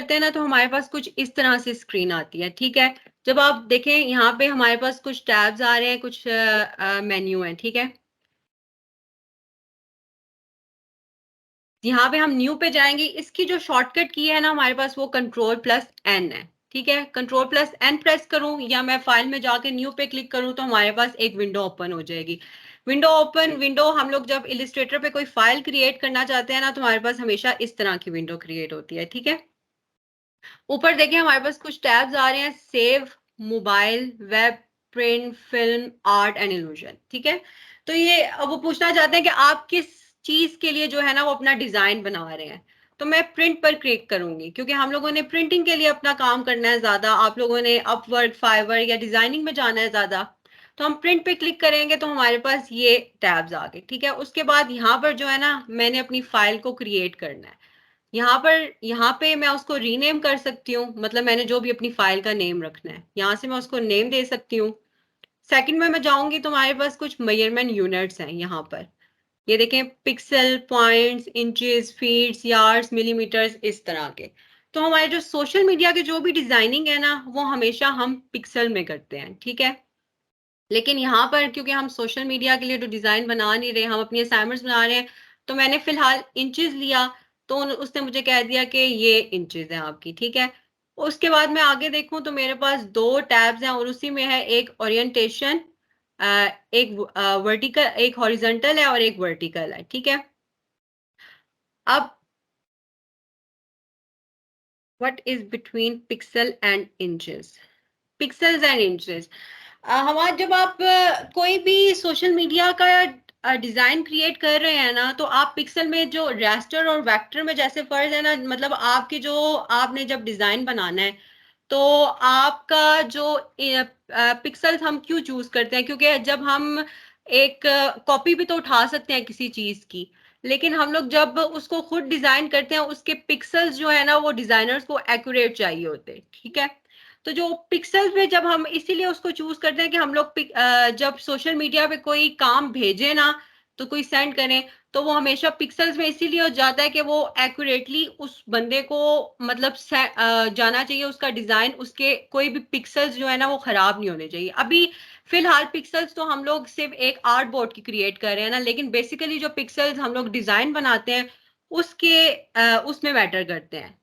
करते हैं ना तो हमारे पास कुछ इस तरह से स्क्रीन आती है, ठीक है। जब आप देखें यहाँ पे हमारे पास कुछ टैब्स आ रहे हैं, कुछ मेन्यू है, ठीक है। यहाँ पे हम न्यू पे जाएंगे, इसकी जो शॉर्टकट की है ना हमारे पास वो कंट्रोल+N है, ठीक है। कंट्रोल+N प्रेस करूं या मैं फाइल में जाके न्यू पे क्लिक करूं तो हमारे पास एक विंडो ओपन हो जाएगी। विंडो हम लोग जब इलिस्ट्रेटर पे कोई फाइल क्रिएट करना चाहते हैं ना तो हमारे पास हमेशा इस तरह की विंडो क्रिएट होती है, ठीक है। ऊपर देखिए हमारे पास कुछ टैब्स आ रहे हैं, save, mobile, web, print, film, art and illusion, ठीक है। तो ये अब वो पूछना चाहते हैं कि आप किस चीज के लिए जो है ना वो अपना डिजाइन बना रहे हैं। तो मैं प्रिंट पर क्लिक करूंगी क्योंकि हम लोगों ने प्रिंटिंग के लिए अपना काम करना है ज्यादा, आप लोगों ने अपवर्क, फाइवर या डिजाइनिंग में जाना है ज्यादा। तो हम प्रिंट पे क्लिक करेंगे तो हमारे पास ये टैब्स आ गए, ठीक है। उसके बाद यहाँ पर जो है ना मैंने अपनी फाइल को क्रिएट करना है। यहाँ पे मैं उसको रीनेम कर सकती हूँ, मतलब मैंने जो भी अपनी फाइल का नेम रखना है यहाँ से मैं उसको नेम दे सकती हूँ। सेकंड में मैं जाऊंगी तो हमारे पास कुछ मेजरमेंट यूनिट्स हैं यहाँ पर। ये देखें, pixel, points, inches, feets, yards, millimetres, इस तरह के। तो हमारे जो सोशल मीडिया के जो भी डिजाइनिंग है ना वो हमेशा हम पिक्सल में करते हैं, ठीक है। लेकिन यहाँ पर क्योंकि हम सोशल मीडिया के लिए जो डिजाइन बना नहीं रहे, हम अपनी असाइनमेंट्स बना रहे हैं, तो मैंने फिलहाल इंचेस लिया। तो उसने मुझे कह दिया कि ये इंचेस है आपकी, ठीक है। उसके बाद मैं आगे देखूं तो मेरे पास दो टैब्स हैं और उसी में है एक ओरिएंटेशन, एक वर्टिकल, एक हॉरिजॉन्टल है और एक वर्टिकल है, ठीक है। अब what is between pixel and inches, pixels and inches. हमारा जब आप कोई भी सोशल मीडिया का डिजाइन क्रिएट कर रहे हैं ना तो आप पिक्सल में जो रास्टर और वेक्टर में जैसे फर्ज है ना, मतलब आपकी जो आपने जब डिजाइन बनाना है तो आपका जो पिक्सल्स हम क्यों चूज करते हैं, क्योंकि जब हम एक कॉपी भी तो उठा सकते हैं किसी चीज की, लेकिन हम लोग जब उसको खुद डिजाइन करते हैं उसके पिक्सल्स जो है ना वो डिजाइनर्स को एक्यूरेट चाहिए होते हैं, ठीक है। तो जो पिक्सल्स में जब हम इसीलिए उसको चूज करते हैं कि हम लोग जब सोशल मीडिया पे कोई काम भेजे ना तो कोई सेंड करें तो वो हमेशा पिक्सल्स में इसीलिए हो जाता है कि वो एक्यूरेटली उस बंदे को मतलब जाना चाहिए, उसका डिजाइन, उसके कोई भी पिक्सल्स जो है ना वो खराब नहीं होने चाहिए। अभी फिलहाल पिक्सल्स तो हम लोग सिर्फ एक आर्ट बोर्ड की क्रिएट कर रहे हैं ना, लेकिन बेसिकली जो पिक्सल्स हम लोग डिजाइन बनाते हैं उसके उसमें मैटर करते हैं,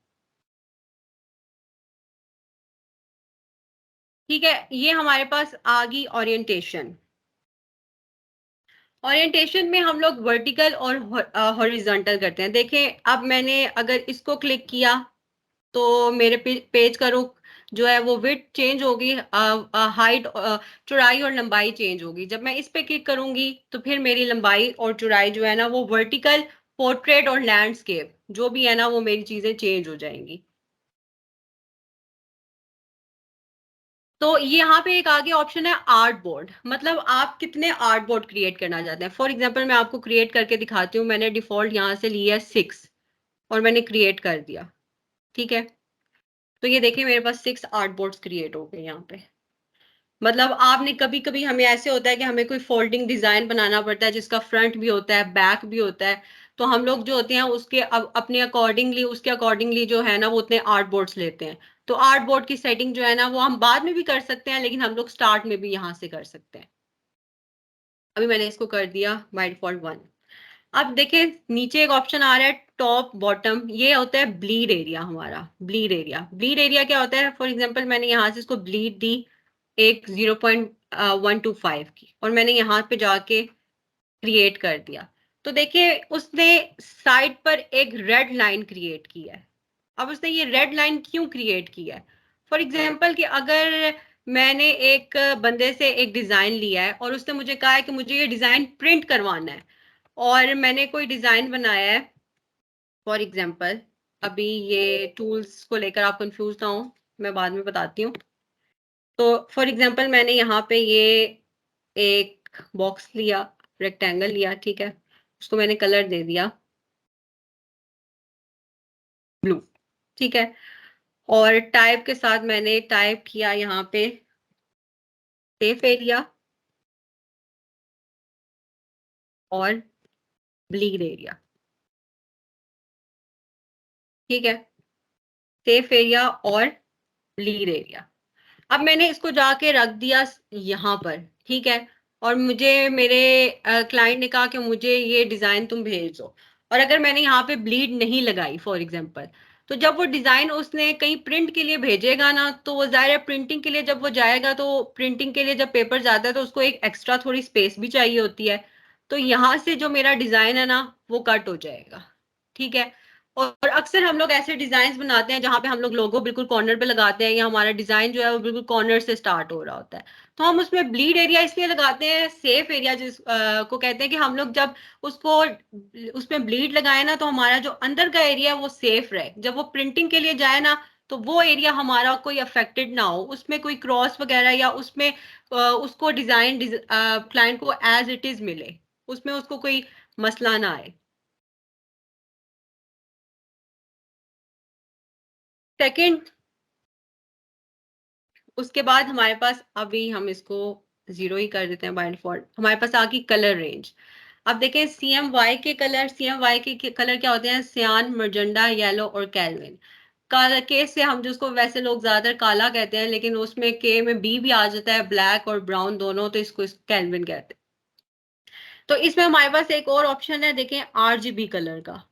ठीक है। ये हमारे पास आ गई ओरिएंटेशन। ओरिएंटेशन में हम लोग वर्टिकल और हॉरिजॉन्टल करते हैं। देखें अब मैंने अगर इसको क्लिक किया तो मेरे पेज का रुख जो है वो विड्थ चेंज होगी, हाइट, चौड़ाई और लंबाई चेंज होगी। जब मैं इस पे क्लिक करूंगी तो फिर मेरी लंबाई और चौड़ाई जो है ना वो वर्टिकल, पोर्ट्रेट और लैंडस्केप जो भी है ना वो मेरी चीजें चेंज हो जाएंगी। तो ये यहाँ पे एक आगे ऑप्शन है आर्ट बोर्ड, मतलब आप कितने आर्ट बोर्ड क्रिएट करना चाहते हैं। फॉर एग्जांपल मैं आपको क्रिएट करके दिखाती हूँ, मैंने डिफॉल्ट यहाँ से लिया है 6 और मैंने क्रिएट कर दिया, ठीक है। तो ये देखिए मेरे पास 6 आर्ट बोर्ड्स क्रिएट हो गए यहाँ पे। मतलब आपने कभी कभी हमें ऐसे होता है कि हमें कोई फोल्डिंग डिजाइन बनाना पड़ता है जिसका फ्रंट भी होता है, बैक भी होता है। तो हम लोग जो होते हैं उसके अपने अकॉर्डिंगली, उसके अकॉर्डिंगली जो है ना वो उतने आर्ट बोर्ड्स लेते हैं। तो आर्ट बोर्ड की सेटिंग जो है ना वो हम बाद में भी कर सकते हैं, लेकिन हम लोग स्टार्ट में भी यहाँ से कर सकते हैं। अभी मैंने इसको कर दिया बाय डिफॉल्ट 1। अब देखिए नीचे एक ऑप्शन आ रहा है टॉप बॉटम, ये होता है ब्लीड एरिया। हमारा ब्लीड एरिया, ब्लीड एरिया क्या होता है, फॉर एग्जांपल मैंने यहाँ से इसको ब्लीड दी एक 0.125 की और मैंने यहाँ पे जाके क्रिएट कर दिया। तो देखिए उसने साइड पर एक रेड लाइन क्रिएट की है। अब उसने ये रेड लाइन क्यों क्रिएट की है, फॉर एग्जाम्पल कि अगर मैंने एक बंदे से एक डिजाइन लिया है और उसने मुझे कहा है कि मुझे ये डिजाइन प्रिंट करवाना है और मैंने कोई डिजाइन बनाया है, फॉर एग्जाम्पल अभी ये टूल्स को लेकर आप कंफ्यूज ना हो, मैं बाद में बताती हूँ। तो फॉर एग्जाम्पल मैंने यहाँ पे ये एक बॉक्स लिया, रेक्टेंगल लिया, ठीक है। उसको मैंने कलर दे दिया ब्लू, ठीक है। और टाइप के साथ मैंने टाइप किया यहाँ पे सेफ एरिया और ब्लीड एरिया, ठीक है। सेफ एरिया और ब्लीड एरिया। अब मैंने इसको जाके रख दिया यहाँ पर, ठीक है। और मुझे मेरे क्लाइंट ने कहा कि मुझे ये डिजाइन तुम भेज दो। और अगर मैंने यहाँ पे ब्लीड नहीं लगाई फॉर एग्जांपल, तो जब वो डिजाइन उसने कहीं प्रिंट के लिए भेजेगा ना, तो वो जाहिर है प्रिंटिंग के लिए जब वो जाएगा, तो प्रिंटिंग के लिए जब पेपर जाता है तो उसको एक एक्स्ट्रा थोड़ी स्पेस भी चाहिए होती है। तो यहाँ से जो मेरा डिजाइन है ना, वो कट हो जाएगा, ठीक है। और अक्सर हम लोग ऐसे डिजाइन बनाते हैं जहां पे हम लोग लोगो बिल्कुल कॉर्नर पे लगाते हैं, या हमारा डिजाइन जो है वो बिल्कुल कॉर्नर से स्टार्ट हो रहा होता है। तो हम उसमें ब्लीड एरिया इसलिए लगाते हैं, सेफ एरिया जिस को कहते हैं, कि हम लोग जब उसको उसमें ब्लीड लगाए ना, तो हमारा जो अंदर का एरिया है वो सेफ रहे। जब वो प्रिंटिंग के लिए जाए ना, तो वो एरिया हमारा कोई अफेक्टेड ना हो, उसमें कोई क्रॉस वगैरह या उसमें उसको डिजाइन क्लाइंट को एज इट इज मिले, उसमें उसको कोई मसला ना आए। सेकंड, उसके बाद हमारे पास, अभी हम इसको जीरो ही कर देते हैं बाय डिफॉल्ट। हमारे पास आ गई कलर रेंज। अब देखें CMY के कलर, CMY के कलर क्या होते हैं? सियान, मर्जंडा, येलो और कैल्विन। काला के से हम जिसको वैसे लोग ज्यादातर काला कहते हैं, लेकिन उसमें के में बी भी आ जाता है, ब्लैक और ब्राउन दोनों, तो इसको कैल्विन कहते हैं। तो इसमें हमारे पास एक और ऑप्शन है, देखें RGB कलर का।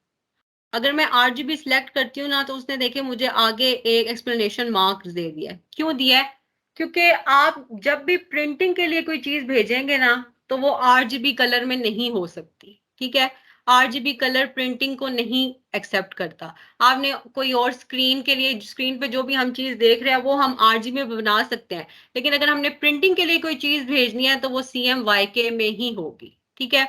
अगर मैं RGB सिलेक्ट करती हूँ ना, तो उसने देखे मुझे आगे एक एक्सप्लेनेशन मार्क दे दिया है। क्यों दिया है? क्योंकि आप जब भी प्रिंटिंग के लिए कोई चीज भेजेंगे ना, तो वो RGB कलर में नहीं हो सकती, ठीक है। RGB कलर प्रिंटिंग को नहीं एक्सेप्ट करता। आपने कोई और स्क्रीन के लिए, स्क्रीन पे जो भी हम चीज देख रहे हैं वो हम RGB में बना सकते हैं, लेकिन अगर हमने प्रिंटिंग के लिए कोई चीज भेजनी है तो वो CMYK में ही होगी, ठीक है।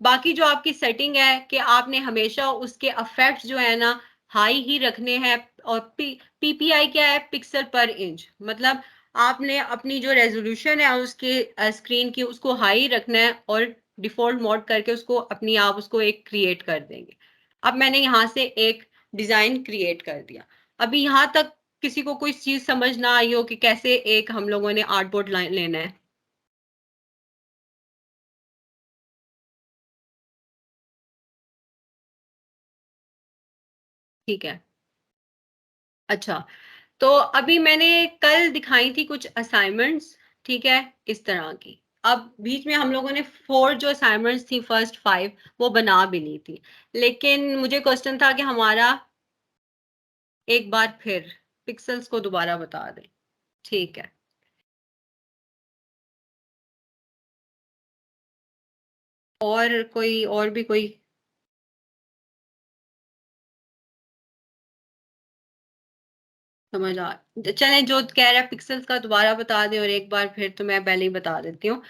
बाकी जो आपकी सेटिंग है कि आपने हमेशा उसके इफेक्ट्स जो है ना हाई ही रखने हैं। और PPI क्या है? पिक्सल पर इंच। मतलब आपने अपनी जो रेजोल्यूशन है उसके स्क्रीन की, उसको हाई रखना है, और डिफॉल्ट मोड करके उसको अपनी आप उसको एक क्रिएट कर देंगे। अब मैंने यहाँ से एक डिजाइन क्रिएट कर दिया। अभी यहाँ तक किसी को कोई चीज समझ ना आई हो कि कैसे एक हम लोगों ने आर्टबोर्ड लाइन लेना है? ठीक है। अच्छा, तो अभी मैंने कल दिखाई थी कुछ असाइनमेंट्स, ठीक है, इस तरह की। अब बीच में हम लोगों ने 4 जो असाइनमेंट्स थी, फर्स्ट 5 वो बना भी ली थी। लेकिन मुझे क्वेश्चन था कि हमारा एक बार फिर पिक्सेल्स को दोबारा बता दें, ठीक है। और कोई और भी कोई समझ आ, चलें, जो कह रहा है पिक्सेल्स का दोबारा बता दें और एक बार फिर, तो मैं पहले ही बता देती हूँ।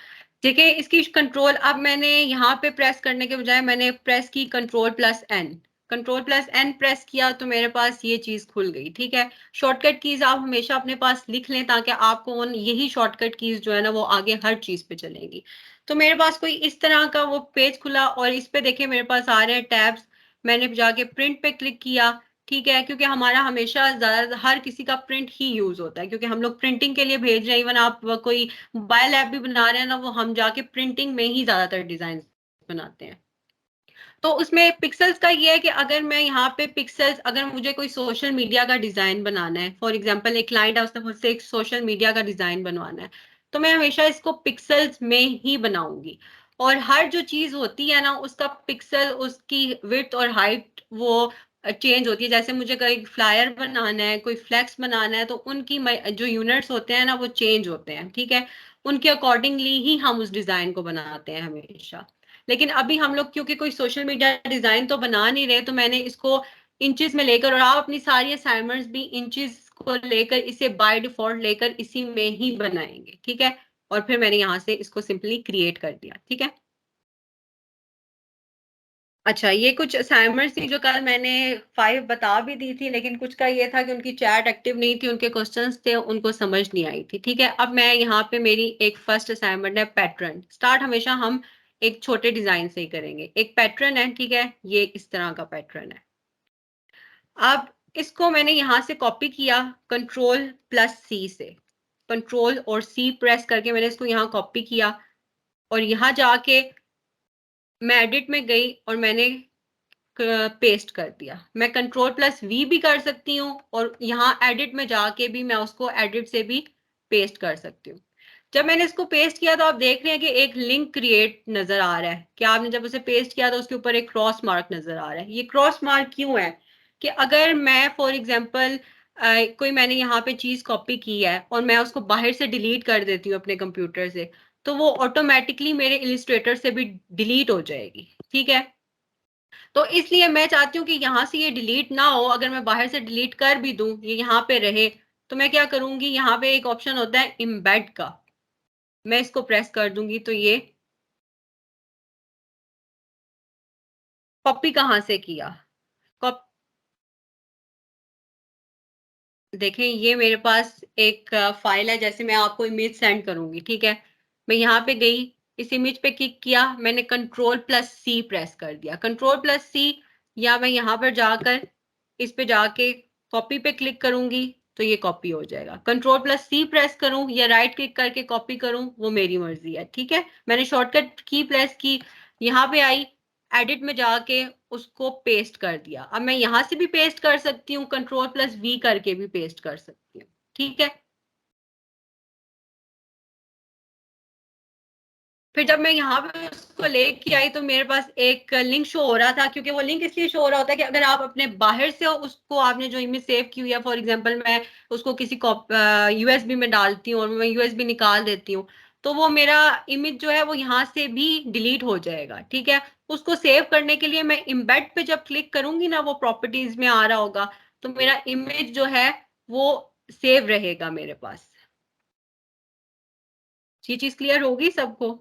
ठीक है, इसकी कंट्रोल, अब मैंने यहाँ पे प्रेस करने के बजाय मैंने प्रेस की कंट्रोल+N। कंट्रोल+N प्रेस किया तो मेरे पास ये चीज खुल गई, ठीक है। शॉर्टकट कीज आप हमेशा अपने पास लिख लें, ताकि आपको उन यही शॉर्टकट कीज जो है ना वो आगे हर चीज पे चलेंगी। तो मेरे पास कोई इस तरह का वो पेज खुला, और इस पे देखिए मेरे पास आ रहे हैं टैब्स। मैंने जाके प्रिंट पे क्लिक किया, ठीक है, क्योंकि हमारा हमेशा ज्यादा हर किसी का प्रिंट ही यूज होता है, क्योंकि हम लोग प्रिंटिंग के लिए भेज रहे हैं। इवन आप कोई मोबाइल ऐप भी बना रहे हैं ना, वो हम जाके प्रिंटिंग में ही ज्यादातर डिजाइन बनाते हैं। तो उसमें पिक्सेल्स का ये है कि अगर मैं यहाँ पे पिक्सेल्स, अगर मुझे कोई सोशल मीडिया का डिजाइन बनाना है, फॉर एग्जांपल एक क्लाइंट है, उसने मुझसे एक सोशल मीडिया का डिजाइन बनवाना है, तो मैं हमेशा इसको पिक्सेल्स में ही बनाऊंगी। और हर जो चीज होती है ना, उसका पिक्सल, उसकी विड्थ और हाइट वो चेंज होती है। जैसे मुझे कोई फ्लायर बनाना है, कोई फ्लेक्स बनाना है, तो उनकी जो यूनिट्स होते हैं ना वो चेंज होते हैं, ठीक है। उनके अकॉर्डिंगली ही हम उस डिजाइन को बनाते हैं हमेशा। लेकिन अभी हम लोग क्योंकि कोई सोशल मीडिया डिजाइन तो बना नहीं रहे, तो मैंने इसको इंचेस में लेकर, और आप अपनी सारी असाइनमेंट्स भी इंचेस को लेकर, इसे बाय डिफॉल्ट लेकर इसी में ही बनाएंगे, ठीक है। और फिर मैंने यहाँ से इसको सिंपली क्रिएट कर दिया, ठीक है। अच्छा, ये कुछ असाइनमेंट्स थी जो कल मैंने 5 बता भी दी थी, लेकिन कुछ का ये था कि उनकी चैट एक्टिव नहीं थी, उनके क्वेश्चंस थे, उनको समझ नहीं आई थी, ठीक है। अब मैं यहाँ पे, मेरी एक फर्स्ट असाइनमेंट है पैटर्न। स्टार्ट हमेशा हम एक छोटे डिजाइन से ही करेंगे। एक पैटर्न है, ठीक है, ये इस तरह का पैटर्न है। अब इसको मैंने यहाँ से कॉपी किया कंट्रोल+C से। कंट्रोल और C प्रेस करके मैंने इसको यहाँ कॉपी किया, और यहाँ जाके मैं एडिट में गई और मैंने पेस्ट कर दिया। मैं कंट्रोल प्लस वी भी कर सकती हूँ और यहाँ एडिट में जाके भी मैं उसको एडिट से भी पेस्ट कर सकती हूँ। जब मैंने इसको पेस्ट किया तो आप देख रहे हैं कि एक लिंक क्रिएट नजर आ रहा है कि आपने जब उसे पेस्ट किया तो उसके ऊपर एक क्रॉस मार्क नजर आ रहा है। ये क्रॉस मार्क क्यों है कि अगर मैं फॉर एग्जांपल कोई मैंने यहाँ पे चीज कॉपी की है और मैं उसको बाहर से डिलीट कर देती हूँ अपने कंप्यूटर से, तो वो ऑटोमेटिकली मेरे इलिस्ट्रेटर से भी डिलीट हो जाएगी। ठीक है, तो इसलिए मैं चाहती हूँ कि यहाँ से ये डिलीट ना हो। अगर मैं बाहर से डिलीट कर भी दूं, ये यहाँ पे रहे, तो मैं क्या करूंगी, यहाँ पे एक ऑप्शन होता है इम्बेड का, मैं इसको प्रेस कर दूंगी तो ये कॉपी कहाँ से किया, कॉप देखें ये मेरे पास एक फाइल है, जैसे मैं आपको इमेज सेंड करूंगी। ठीक है, मैं यहाँ पे गई, इस इमेज पे क्लिक किया, मैंने कंट्रोल प्लस सी प्रेस कर दिया, कंट्रोल प्लस सी, या मैं यहाँ पर जाकर इस पे जाके कॉपी पे क्लिक करूंगी तो ये कॉपी हो जाएगा। कंट्रोल प्लस सी प्रेस करूं या राइट क्लिक करके कॉपी करूं, वो मेरी मर्जी है। ठीक है, मैंने शॉर्टकट की प्रेस की, यहाँ पे आई, एडिट में जाके उसको पेस्ट कर दिया। अब मैं यहां से भी पेस्ट कर सकती हूँ, कंट्रोल प्लस वी करके भी पेस्ट कर सकती हूँ। ठीक है, फिर जब मैं यहाँ पे उसको लेके आई तो मेरे पास एक लिंक शो हो रहा था, क्योंकि वो लिंक इसलिए शो हो रहा होता है कि अगर आप अपने बाहर से उसको, आपने जो इमेज सेव की हुई है, फॉर एग्जांपल मैं उसको किसी यूएसबी में डालती हूँ और मैं यूएसबी निकाल देती हूँ, तो वो मेरा इमेज जो है वो यहाँ से भी डिलीट हो जाएगा। ठीक है, उसको सेव करने के लिए मैं इम्बेड पे जब क्लिक करूंगी ना, वो प्रॉपर्टीज में आ रहा होगा, तो मेरा इमेज जो है वो सेव रहेगा मेरे पास। ये चीज क्लियर होगी सबको?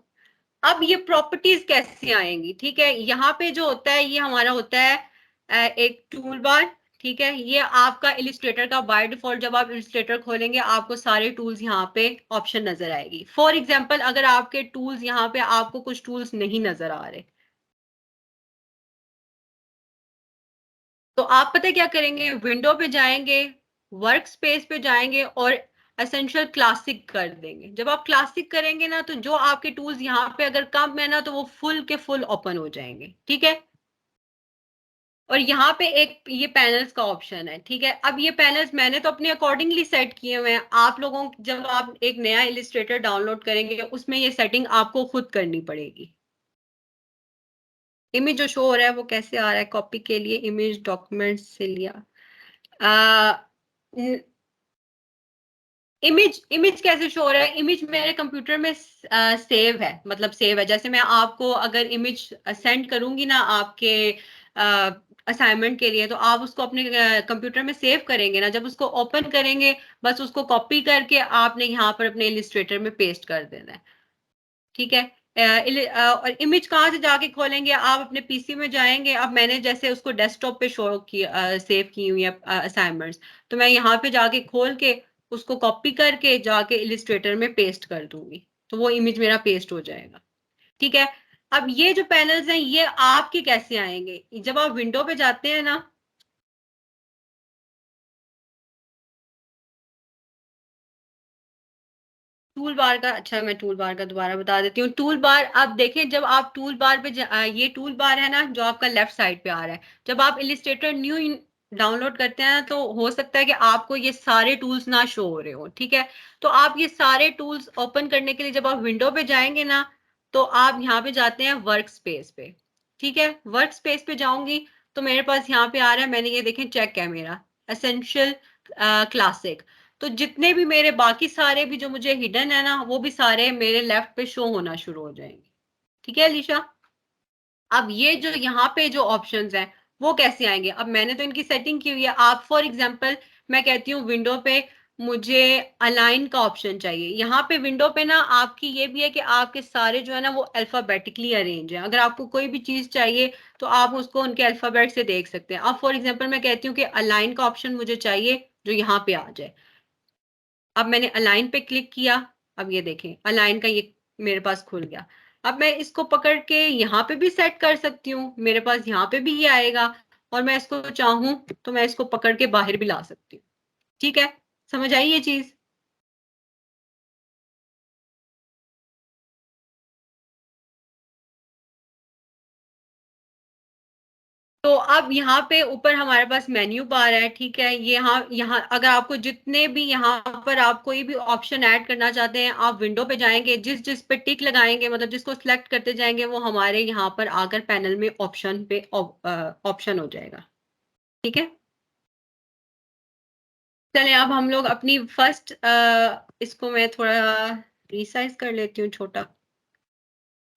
अब ये प्रॉपर्टीज कैसे आएंगी? ठीक है, यहाँ पे जो होता है ये हमारा होता है एक टूल बार। ठीक है, ये आपका इलिस्ट्रेटर का बाय डिफॉल्ट, जब आप इलिस्ट्रेटर खोलेंगे आपको सारे टूल्स यहाँ पे ऑप्शन नजर आएगी। फॉर एग्जांपल अगर आपके टूल्स यहाँ पे आपको कुछ टूल्स नहीं नजर आ रहे, तो आप पता है क्या करेंगे, विंडो पे जाएंगे, वर्क स्पेस पे जाएंगे और एसेंशियल क्लासिक कर देंगे। जब आप क्लासिक करेंगे ना, तो जो आपके टूल्स यहाँ पे अगर कम है ना, तो वो फुल के फुल ओपन हो जाएंगे। ठीक है, और यहाँ पे एक ये पैनल्स का ऑप्शन है। ठीक है, अब ये पैनल्स मैंने तो अपने अकॉर्डिंगली सेट किए हुए हैं। आप लोगों, जब आप एक नया इलिस्ट्रेटर डाउनलोड करेंगे उसमें ये सेटिंग आपको खुद करनी पड़ेगी। इमेज जो शो हो रहा है वो कैसे आ रहा है, कॉपी के लिए इमेज डॉक्यूमेंट से लिया, इमेज इमेज कैसे शो हो रहा है, इमेज मेरे कंप्यूटर में सेव है, मतलब सेव है। जैसे मैं आपको अगर इमेज सेंड करूंगी ना आपके असाइनमेंट के लिए, तो आप उसको अपने कंप्यूटर में सेव करेंगे ना, जब उसको ओपन करेंगे बस उसको कॉपी करके आपने यहाँ पर अपने इलिस्ट्रेटर में पेस्ट कर देना है। ठीक है, और इमेज कहाँ से जाके खोलेंगे, आप अपने पीसी में जाएंगे। अब मैंने जैसे उसको डेस्कटॉप पे शो की सेव की हुई है असाइनमेंट्स, तो मैं यहाँ पे जाके खोल के उसको कॉपी करके जाके इलिस्ट्रेटर में पेस्ट कर दूंगी, तो वो इमेज मेरा पेस्ट हो जाएगा। ठीक है, अब ये जो पैनल्स हैं ये आपके कैसे आएंगे, जब आप विंडो पे जाते हैं ना, टूल बार का, अच्छा मैं टूल बार का दोबारा बता देती हूँ। टूल बार आप देखें, जब आप टूल बार पे ये टूल बार है ना जो आपका लेफ्ट साइड पे आ रहा है, जब आप इलिस्ट्रेटर न्यू डाउनलोड करते हैं तो हो सकता है कि आपको ये सारे टूल्स ना शो हो रहे हो। ठीक है, तो आप ये सारे टूल्स ओपन करने के लिए जब आप विंडो पे जाएंगे ना, तो आप यहाँ पे जाते हैं वर्क स्पेस पे। ठीक है, वर्क स्पेस पे जाऊंगी तो मेरे पास यहाँ पे आ रहा है, मैंने ये देखें चेक है मेरा एसेंशियल क्लासिक, तो जितने भी मेरे बाकी सारे भी जो मुझे हिडन है ना, वो भी सारे मेरे लेफ्ट पे शो होना शुरू हो जाएंगे। ठीक है अलीशा, अब ये जो यहाँ पे जो ऑप्शंस हैं वो कैसे आएंगे, अब मैंने तो इनकी सेटिंग की हुई है। आप फॉर एग्जांपल मैं कहती हूँ विंडो पे मुझे अलाइन का ऑप्शन चाहिए, यहाँ पे विंडो पे ना आपकी ये भी है कि आपके सारे जो है ना वो अल्फाबेटिकली अरेंज है। अगर आपको कोई भी चीज चाहिए तो आप उसको उनके अल्फाबेट से देख सकते हैं। अब फॉर एग्जाम्पल मैं कहती हूँ कि अलाइन का ऑप्शन मुझे चाहिए जो यहाँ पे आ जाए। अब मैंने अलाइन पे क्लिक किया, अब ये देखें अलाइन का ये मेरे पास खुल गया। अब मैं इसको पकड़ के यहाँ पे भी सेट कर सकती हूँ, मेरे पास यहाँ पे भी ये आएगा, और मैं इसको चाहूँ तो मैं इसको पकड़ के बाहर भी ला सकती हूँ। ठीक है, समझ आई ये चीज? तो अब यहाँ पे ऊपर हमारे पास मेन्यू बार है, ठीक है। ये यहाँ यहाँ अगर आपको जितने भी यहाँ पर आप कोई भी ऑप्शन ऐड करना चाहते हैं, आप विंडो पे जाएंगे, जिस जिस पे टिक लगाएंगे, मतलब जिसको सिलेक्ट करते जाएंगे, वो हमारे यहाँ पर आकर पैनल में ऑप्शन पे ऑप्शन हो जाएगा, ठीक है। चलिए अब हम लोग अपनी फर्स्ट इसको मैं थोड़ा रिसाइज कर लेती हूँ छोटा,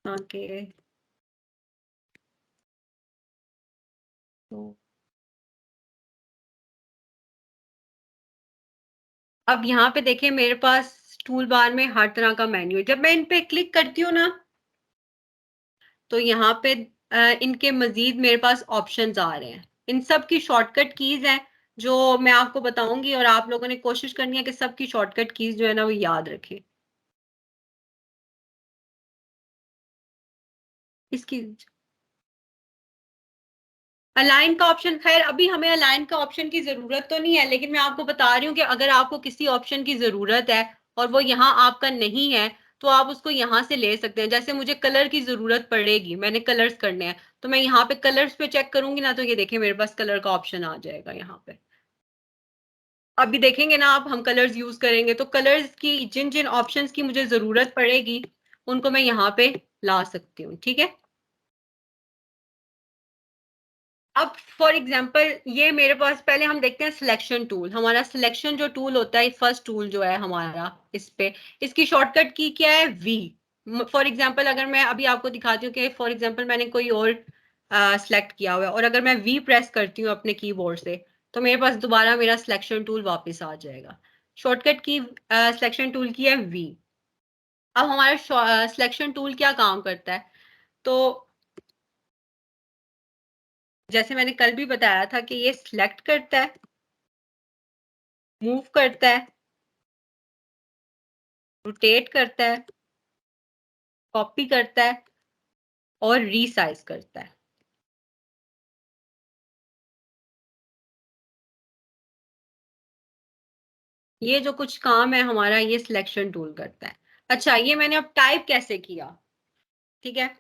ओके। तो अब यहाँ पे देखिए मेरे पास टूल बार में हर तरह का मेन्यू है। जब मैं इन पे क्लिक करती हूँ ना, तो यहाँ पे इनके मजीद मेरे पास ऑप्शंस आ रहे हैं। इन सब की शॉर्टकट कीज हैं जो मैं आपको बताऊंगी, और आप लोगों ने कोशिश करनी है कि सबकी शॉर्टकट कीज जो है ना वो याद रखें। इसकी अलाइन का ऑप्शन, खैर अभी हमें अलाइन का ऑप्शन की जरूरत तो नहीं है, लेकिन मैं आपको बता रही हूँ कि अगर आपको किसी ऑप्शन की जरूरत है और वो यहाँ आपका नहीं है, तो आप उसको यहाँ से ले सकते हैं। जैसे मुझे कलर की जरूरत पड़ेगी, मैंने कलर्स करने हैं, तो मैं यहाँ पे कलर्स पे चेक करूंगी ना, तो ये देखिए मेरे पास कलर का ऑप्शन आ जाएगा यहाँ पे। अभी देखेंगे ना आप, हम कलर्स यूज करेंगे तो कलर्स की जिन जिन ऑप्शंस की मुझे जरूरत पड़ेगी उनको मैं यहाँ पे ला सकती हूँ, ठीक है। अब फॉर एग्जांपल ये मेरे पास, पहले हम देखते हैं सिलेक्शन टूल। हमारा सिलेक्शन जो टूल होता है, फर्स्ट टूल जो है हमारा, इस पे इसकी शॉर्टकट की क्या है, वी। फॉर एग्जांपल अगर मैं अभी आपको दिखाती हूँ कि फॉर एग्जांपल मैंने कोई और सिलेक्ट किया हुआ है, और अगर मैं वी प्रेस करती हूँ अपने कीबोर्ड से, तो मेरे पास दोबारा मेरा सिलेक्शन टूल वापस आ जाएगा। शॉर्टकट की सिलेक्शन टूल की है वी। अब हमारा सिलेक्शन टूल क्या काम करता है, तो जैसे मैंने कल भी बताया था कि ये सिलेक्ट करता है, मूव करता है, रोटेट करता है, कॉपी करता है और रीसाइज करता है। ये जो कुछ काम है हमारा, ये सिलेक्शन टूल करता है। अच्छा, ये मैंने अब टाइप कैसे किया, ठीक है।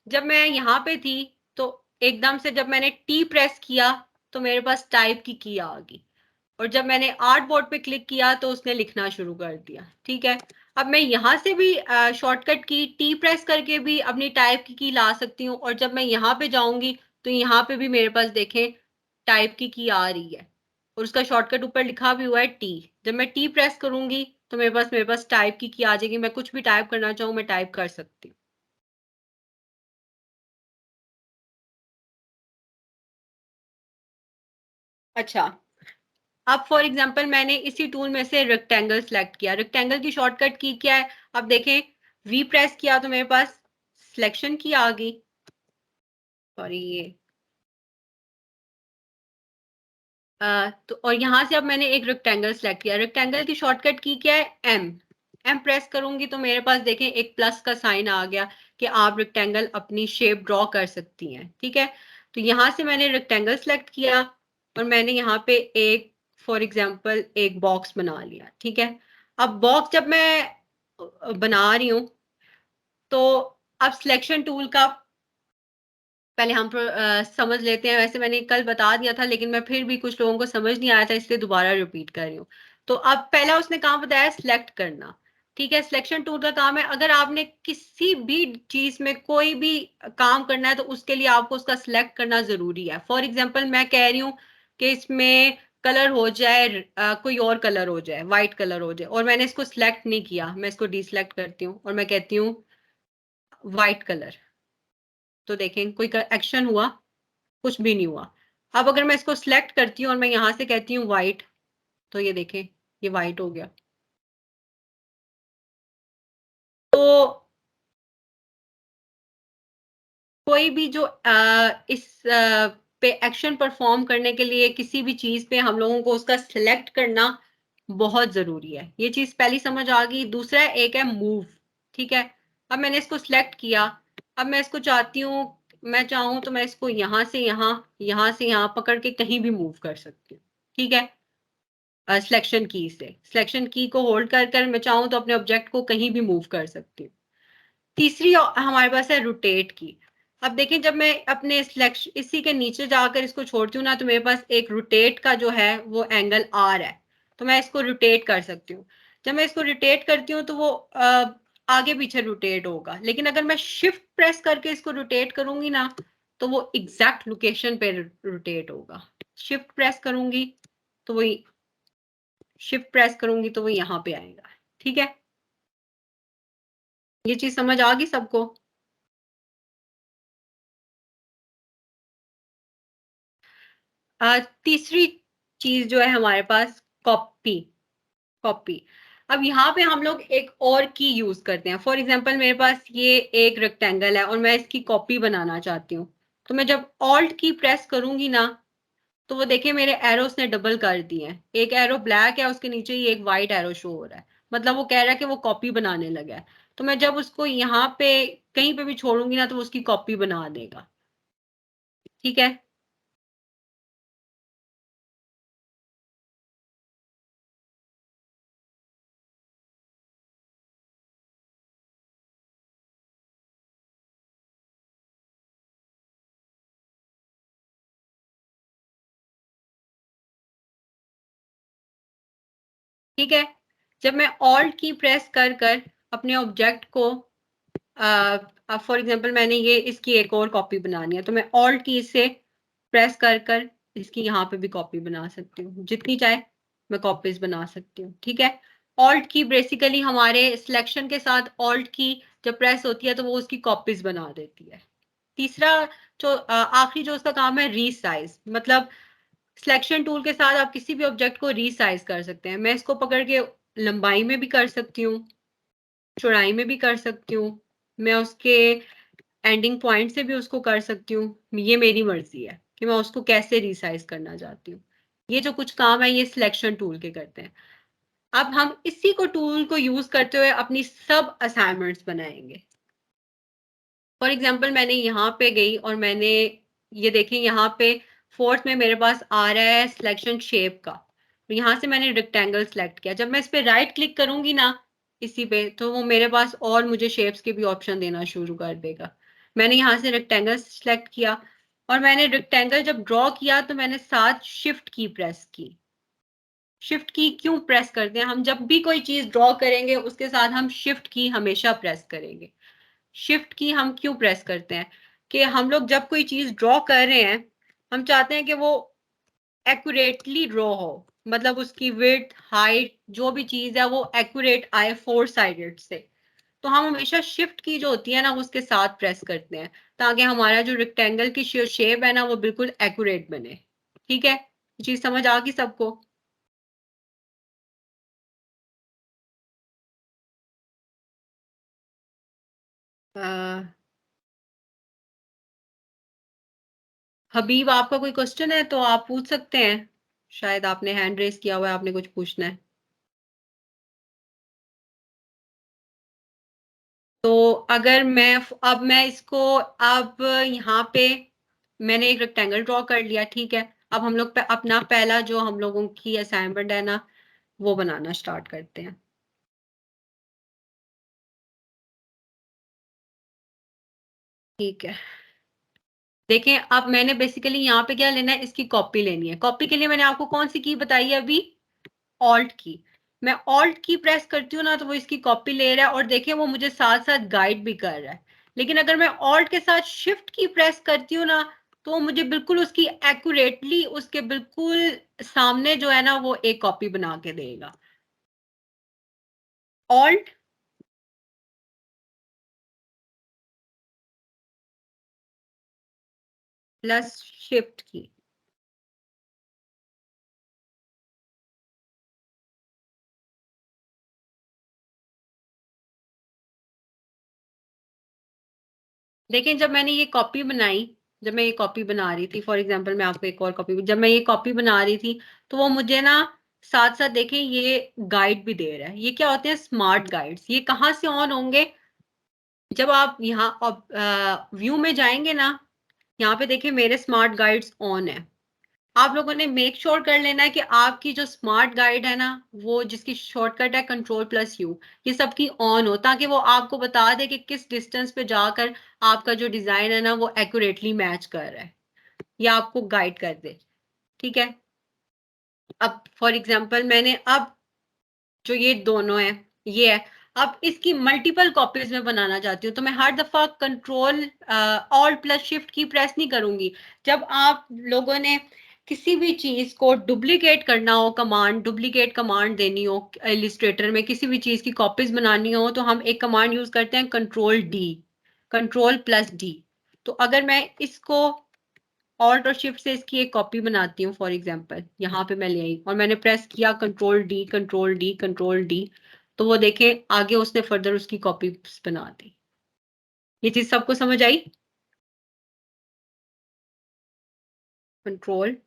जब मैं यहाँ पे थी, तो एकदम से जब मैंने टी प्रेस किया, तो मेरे पास टाइप की आ गई, और जब मैंने आर्ट बोर्ड पे क्लिक किया तो उसने लिखना शुरू कर दिया, ठीक है। अब मैं यहाँ से भी शॉर्टकट की टी प्रेस करके भी अपनी टाइप की ला सकती हूँ, और जब मैं यहाँ पे जाऊंगी तो यहाँ पे भी मेरे पास देखें टाइप की आ रही है, और उसका शॉर्टकट ऊपर लिखा भी हुआ है टी। जब मैं टी प्रेस करूंगी तो मेरे पास टाइप की आ जाएगी। मैं कुछ भी टाइप करना चाहूँ, मैं टाइप कर सकती हूँ। अच्छा, अब फॉर एग्जांपल मैंने इसी टूल में से रेक्टेंगल सेलेक्ट किया। रेक्टेंगल की शॉर्टकट की क्या है, अब देखें, वी प्रेस किया तो मेरे पास सिलेक्शन की आ गई, सॉरी ये तो, और यहां से अब मैंने एक रेक्टेंगल सेलेक्ट किया। रेक्टेंगल की शॉर्टकट की क्या है, एम। एम प्रेस करूंगी तो मेरे पास देखें एक प्लस का साइन आ गया कि आप रेक्टेंगल अपनी शेप ड्रॉ कर सकती हैं, ठीक है। तो यहां से मैंने रेक्टेंगल सेलेक्ट किया, और मैंने यहाँ पे एक फॉर एग्जांपल एक बॉक्स बना लिया, ठीक है। अब बॉक्स जब मैं बना रही हूँ, तो अब सिलेक्शन टूल का पहले हम समझ लेते हैं। वैसे मैंने कल बता दिया था, लेकिन मैं फिर भी कुछ लोगों को समझ नहीं आया था, इसलिए दोबारा रिपीट कर रही हूँ। तो अब पहला उसने काम बताया सिलेक्ट करना, ठीक है। सिलेक्शन टूल का काम है, अगर आपने किसी भी चीज में कोई भी काम करना है, तो उसके लिए आपको उसका सिलेक्ट करना जरूरी है। फॉर एग्जाम्पल मैं कह रही हूँ कि इसमें कलर हो जाए, कोई और कलर हो जाए, व्हाइट कलर हो जाए, और मैंने इसको सिलेक्ट नहीं किया, मैं इसको डिसलेक्ट करती हूँ और मैं कहती हूँ व्हाइट कलर, तो देखें कोई एक्शन हुआ, कुछ भी नहीं हुआ। अब अगर मैं इसको सिलेक्ट करती हूँ और मैं यहां से कहती हूँ व्हाइट, तो ये देखें ये व्हाइट हो गया। तो कोई भी जो इस पे एक्शन परफॉर्म करने के लिए किसी भी चीज पे हम लोगों को उसका सिलेक्ट करना बहुत जरूरी है। ये चीज पहली समझ आ गई। दूसरा एक है मूव, ठीक है। अब मैंने इसको सिलेक्ट किया, अब मैं इसको चाहती हूँ, मैं चाहूँ तो मैं इसको यहाँ से यहाँ, यहाँ से यहाँ पकड़ के कहीं भी मूव कर सकती हूँ, ठीक है। सिलेक्शन की से, सिलेक्शन की को होल्ड कर कर मैं चाहूँ तो अपने ऑब्जेक्ट को कहीं भी मूव कर सकती हूँ। तीसरी हमारे पास है रोटेट की। अब देखें जब मैं अपने सिलेक्शन इसी के नीचे जाकर इसको छोड़ती हूँ ना, तो मेरे पास एक रोटेट का जो है वो एंगल आ रहा है, तो मैं इसको रोटेट कर सकती हूँ। जब मैं इसको रोटेट करती हूँ तो वो आगे पीछे रोटेट होगा, लेकिन अगर मैं शिफ्ट प्रेस करके इसको रोटेट करूंगी ना, तो वो एग्जैक्ट लोकेशन पे रोटेट होगा। शिफ्ट प्रेस करूंगी तो वही, शिफ्ट प्रेस करूंगी तो वो यहाँ पे आएगा। ठीक है, ये चीज समझ आ गई सबको? तीसरी चीज जो है हमारे पास, कॉपी। कॉपी। अब यहाँ पे हम लोग एक और की यूज करते हैं। फॉर एग्जांपल मेरे पास ये एक रेक्टेंगल है और मैं इसकी कॉपी बनाना चाहती हूँ, तो मैं जब ऑल्ट की प्रेस करूंगी ना, तो वो देखिए मेरे एरोस ने डबल कर दिए हैं। एक एरो ब्लैक है, उसके नीचे ही एक वाइट एरो शो हो रहा है, मतलब वो कह रहा है कि वो कॉपी बनाने लगा है। तो मैं जब उसको यहाँ पे कहीं पे भी छोड़ूंगी ना, तो वो उसकी कॉपी बना देगा। ठीक है, ठीक है। जब मैं ऑल्ट की प्रेस कर कर अपने ऑब्जेक्ट को, फॉर एग्जांपल मैंने ये इसकी एक और कॉपी बनानी है, तो मैं ऑल्ट की से प्रेस कर कर इसकी यहाँ पे भी कॉपी बना सकती हूँ, जितनी चाहे मैं कॉपीज बना सकती हूँ। ठीक है, ऑल्ट की बेसिकली हमारे सिलेक्शन के साथ ऑल्ट की जब प्रेस होती है तो वो उसकी कॉपीज बना देती है। तीसरा जो आखिरी जो उसका काम है, रीसाइज, मतलब सिलेक्शन टूल के साथ आप किसी भी ऑब्जेक्ट को रीसाइज कर सकते हैं। मैं इसको पकड़ के लंबाई में भी कर सकती हूँ, चौड़ाई में भी कर सकती हूँ, मैं उसके एंडिंग पॉइंट से भी उसको कर सकती हूँ। ये मेरी मर्जी है कि मैं उसको कैसे रीसाइज करना चाहती हूँ। ये जो कुछ काम है ये सिलेक्शन टूल के करते हैं। अब हम इसी को टूल को यूज करते हुए अपनी सब असाइनमेंट्स बनाएंगे। फॉर एग्जाम्पल मैंने यहाँ पे गई और मैंने, ये देखें यहाँ पे फोर्थ में मेरे पास आ रहा है सिलेक्शन शेप का, तो यहाँ से मैंने रेक्टेंगल सेलेक्ट किया। जब मैं इस पे राइट क्लिक करूंगी ना इसी पे, तो वो मेरे पास और मुझे शेप्स के भी ऑप्शन देना शुरू कर देगा। मैंने यहाँ से रेक्टेंगल सेलेक्ट किया, और मैंने रेक्टेंगल जब ड्रॉ किया तो मैंने साथ शिफ्ट की प्रेस की। शिफ्ट की क्यों प्रेस करते हैं? हम जब भी कोई चीज ड्रॉ करेंगे उसके साथ हम शिफ्ट की हमेशा प्रेस करेंगे। शिफ्ट की हम क्यों प्रेस करते हैं? कि हम लोग जब कोई चीज ड्रॉ कर रहे हैं, हम चाहते हैं कि वो एक्यूरेटली ड्रॉ हो, मतलब उसकी विड्थ हाइट जो भी चीज है वो एक्यूरेट आए फोर साइडेड से। तो हम हमेशा शिफ्ट की जो होती है ना, वो उसके साथ प्रेस करते हैं, ताकि हमारा जो रेक्टेंगल की शेप है ना वो बिल्कुल एक्यूरेट बने। ठीक है, चीज समझ आ गई सबको? हबीब, आपका कोई क्वेश्चन है तो आप पूछ सकते हैं। शायद आपने हैंड रेस किया हुआ है, आपने कुछ पूछना है। तो अगर मैं, अब मैं इसको, अब यहाँ पे मैंने एक रेक्टेंगल ड्रॉ कर लिया। ठीक है, अब हम लोग अपना पहला जो हम लोगों की असाइनमेंट है ना, वो बनाना स्टार्ट करते हैं। ठीक है, देखें अब मैंने बेसिकली यहाँ पे क्या लेना है, इसकी कॉपी लेनी है। कॉपी के लिए मैंने आपको कौन सी की बताई है अभी? ऑल्ट की। मैं ऑल्ट की प्रेस करती हूँ ना, तो वो इसकी कॉपी ले रहा है, और देखें वो मुझे साथ साथ गाइड भी कर रहा है। लेकिन अगर मैं ऑल्ट के साथ शिफ्ट की प्रेस करती हूँ ना, तो वो मुझे बिल्कुल उसकी एक्यूरेटली उसके बिल्कुल सामने जो है ना वो एक कॉपी बना के देगा। ऑल्ट प्लस शिफ्ट की। देखें जब मैंने ये कॉपी बनाई, जब मैं ये कॉपी बना रही थी, फॉर एग्जांपल मैं आपको एक और कॉपी, जब मैं ये कॉपी बना रही थी, तो वो मुझे ना साथ साथ देखें ये गाइड भी दे रहा है। ये क्या होते हैं? Smart guides. ये कहाँ से ऑन होंगे? जब आप यहाँ व्यू में जाएंगे ना, यहाँ पे देखिए मेरे स्मार्ट गाइड्स ऑन है। आप लोगों ने मेक श्योर कर लेना है कि आपकी जो स्मार्ट गाइड है ना, वो जिसकी शॉर्टकट है कंट्रोल+U, ये सबकी ऑन हो, ताकि वो आपको बता दे कि किस डिस्टेंस पे जाकर आपका जो डिजाइन है ना वो एक्यूरेटली मैच कर रहा है, या आपको गाइड कर दे। ठीक है, अब फॉर एग्जाम्पल मैंने अब जो ये दोनों है, ये है, अब इसकी मल्टीपल कॉपीज में बनाना चाहती हूँ, तो मैं हर दफा कंट्रोल Alt+Shift की प्रेस नहीं करूंगी। जब आप लोगों ने किसी भी चीज को डुप्लीकेट करना हो, डुप्लीकेट कमांड देनी हो, इलिस्ट्रेटर में किसी भी चीज की कॉपीज बनानी हो, तो हम एक कमांड यूज करते हैं कंट्रोल+D, कंट्रोल+D। तो अगर मैं इसको ऑल्ट और शिफ्ट से इसकी एक कॉपी बनाती हूँ, फॉर एग्जांपल यहाँ पे मैं ले आई और मैंने प्रेस किया कंट्रोल+D, कंट्रोल+D, कंट्रोल+D, तो वो देखें आगे उसने फर्दर उसकी कॉपी बना दी। ये चीज सबको समझ आई? कंट्रोल+D।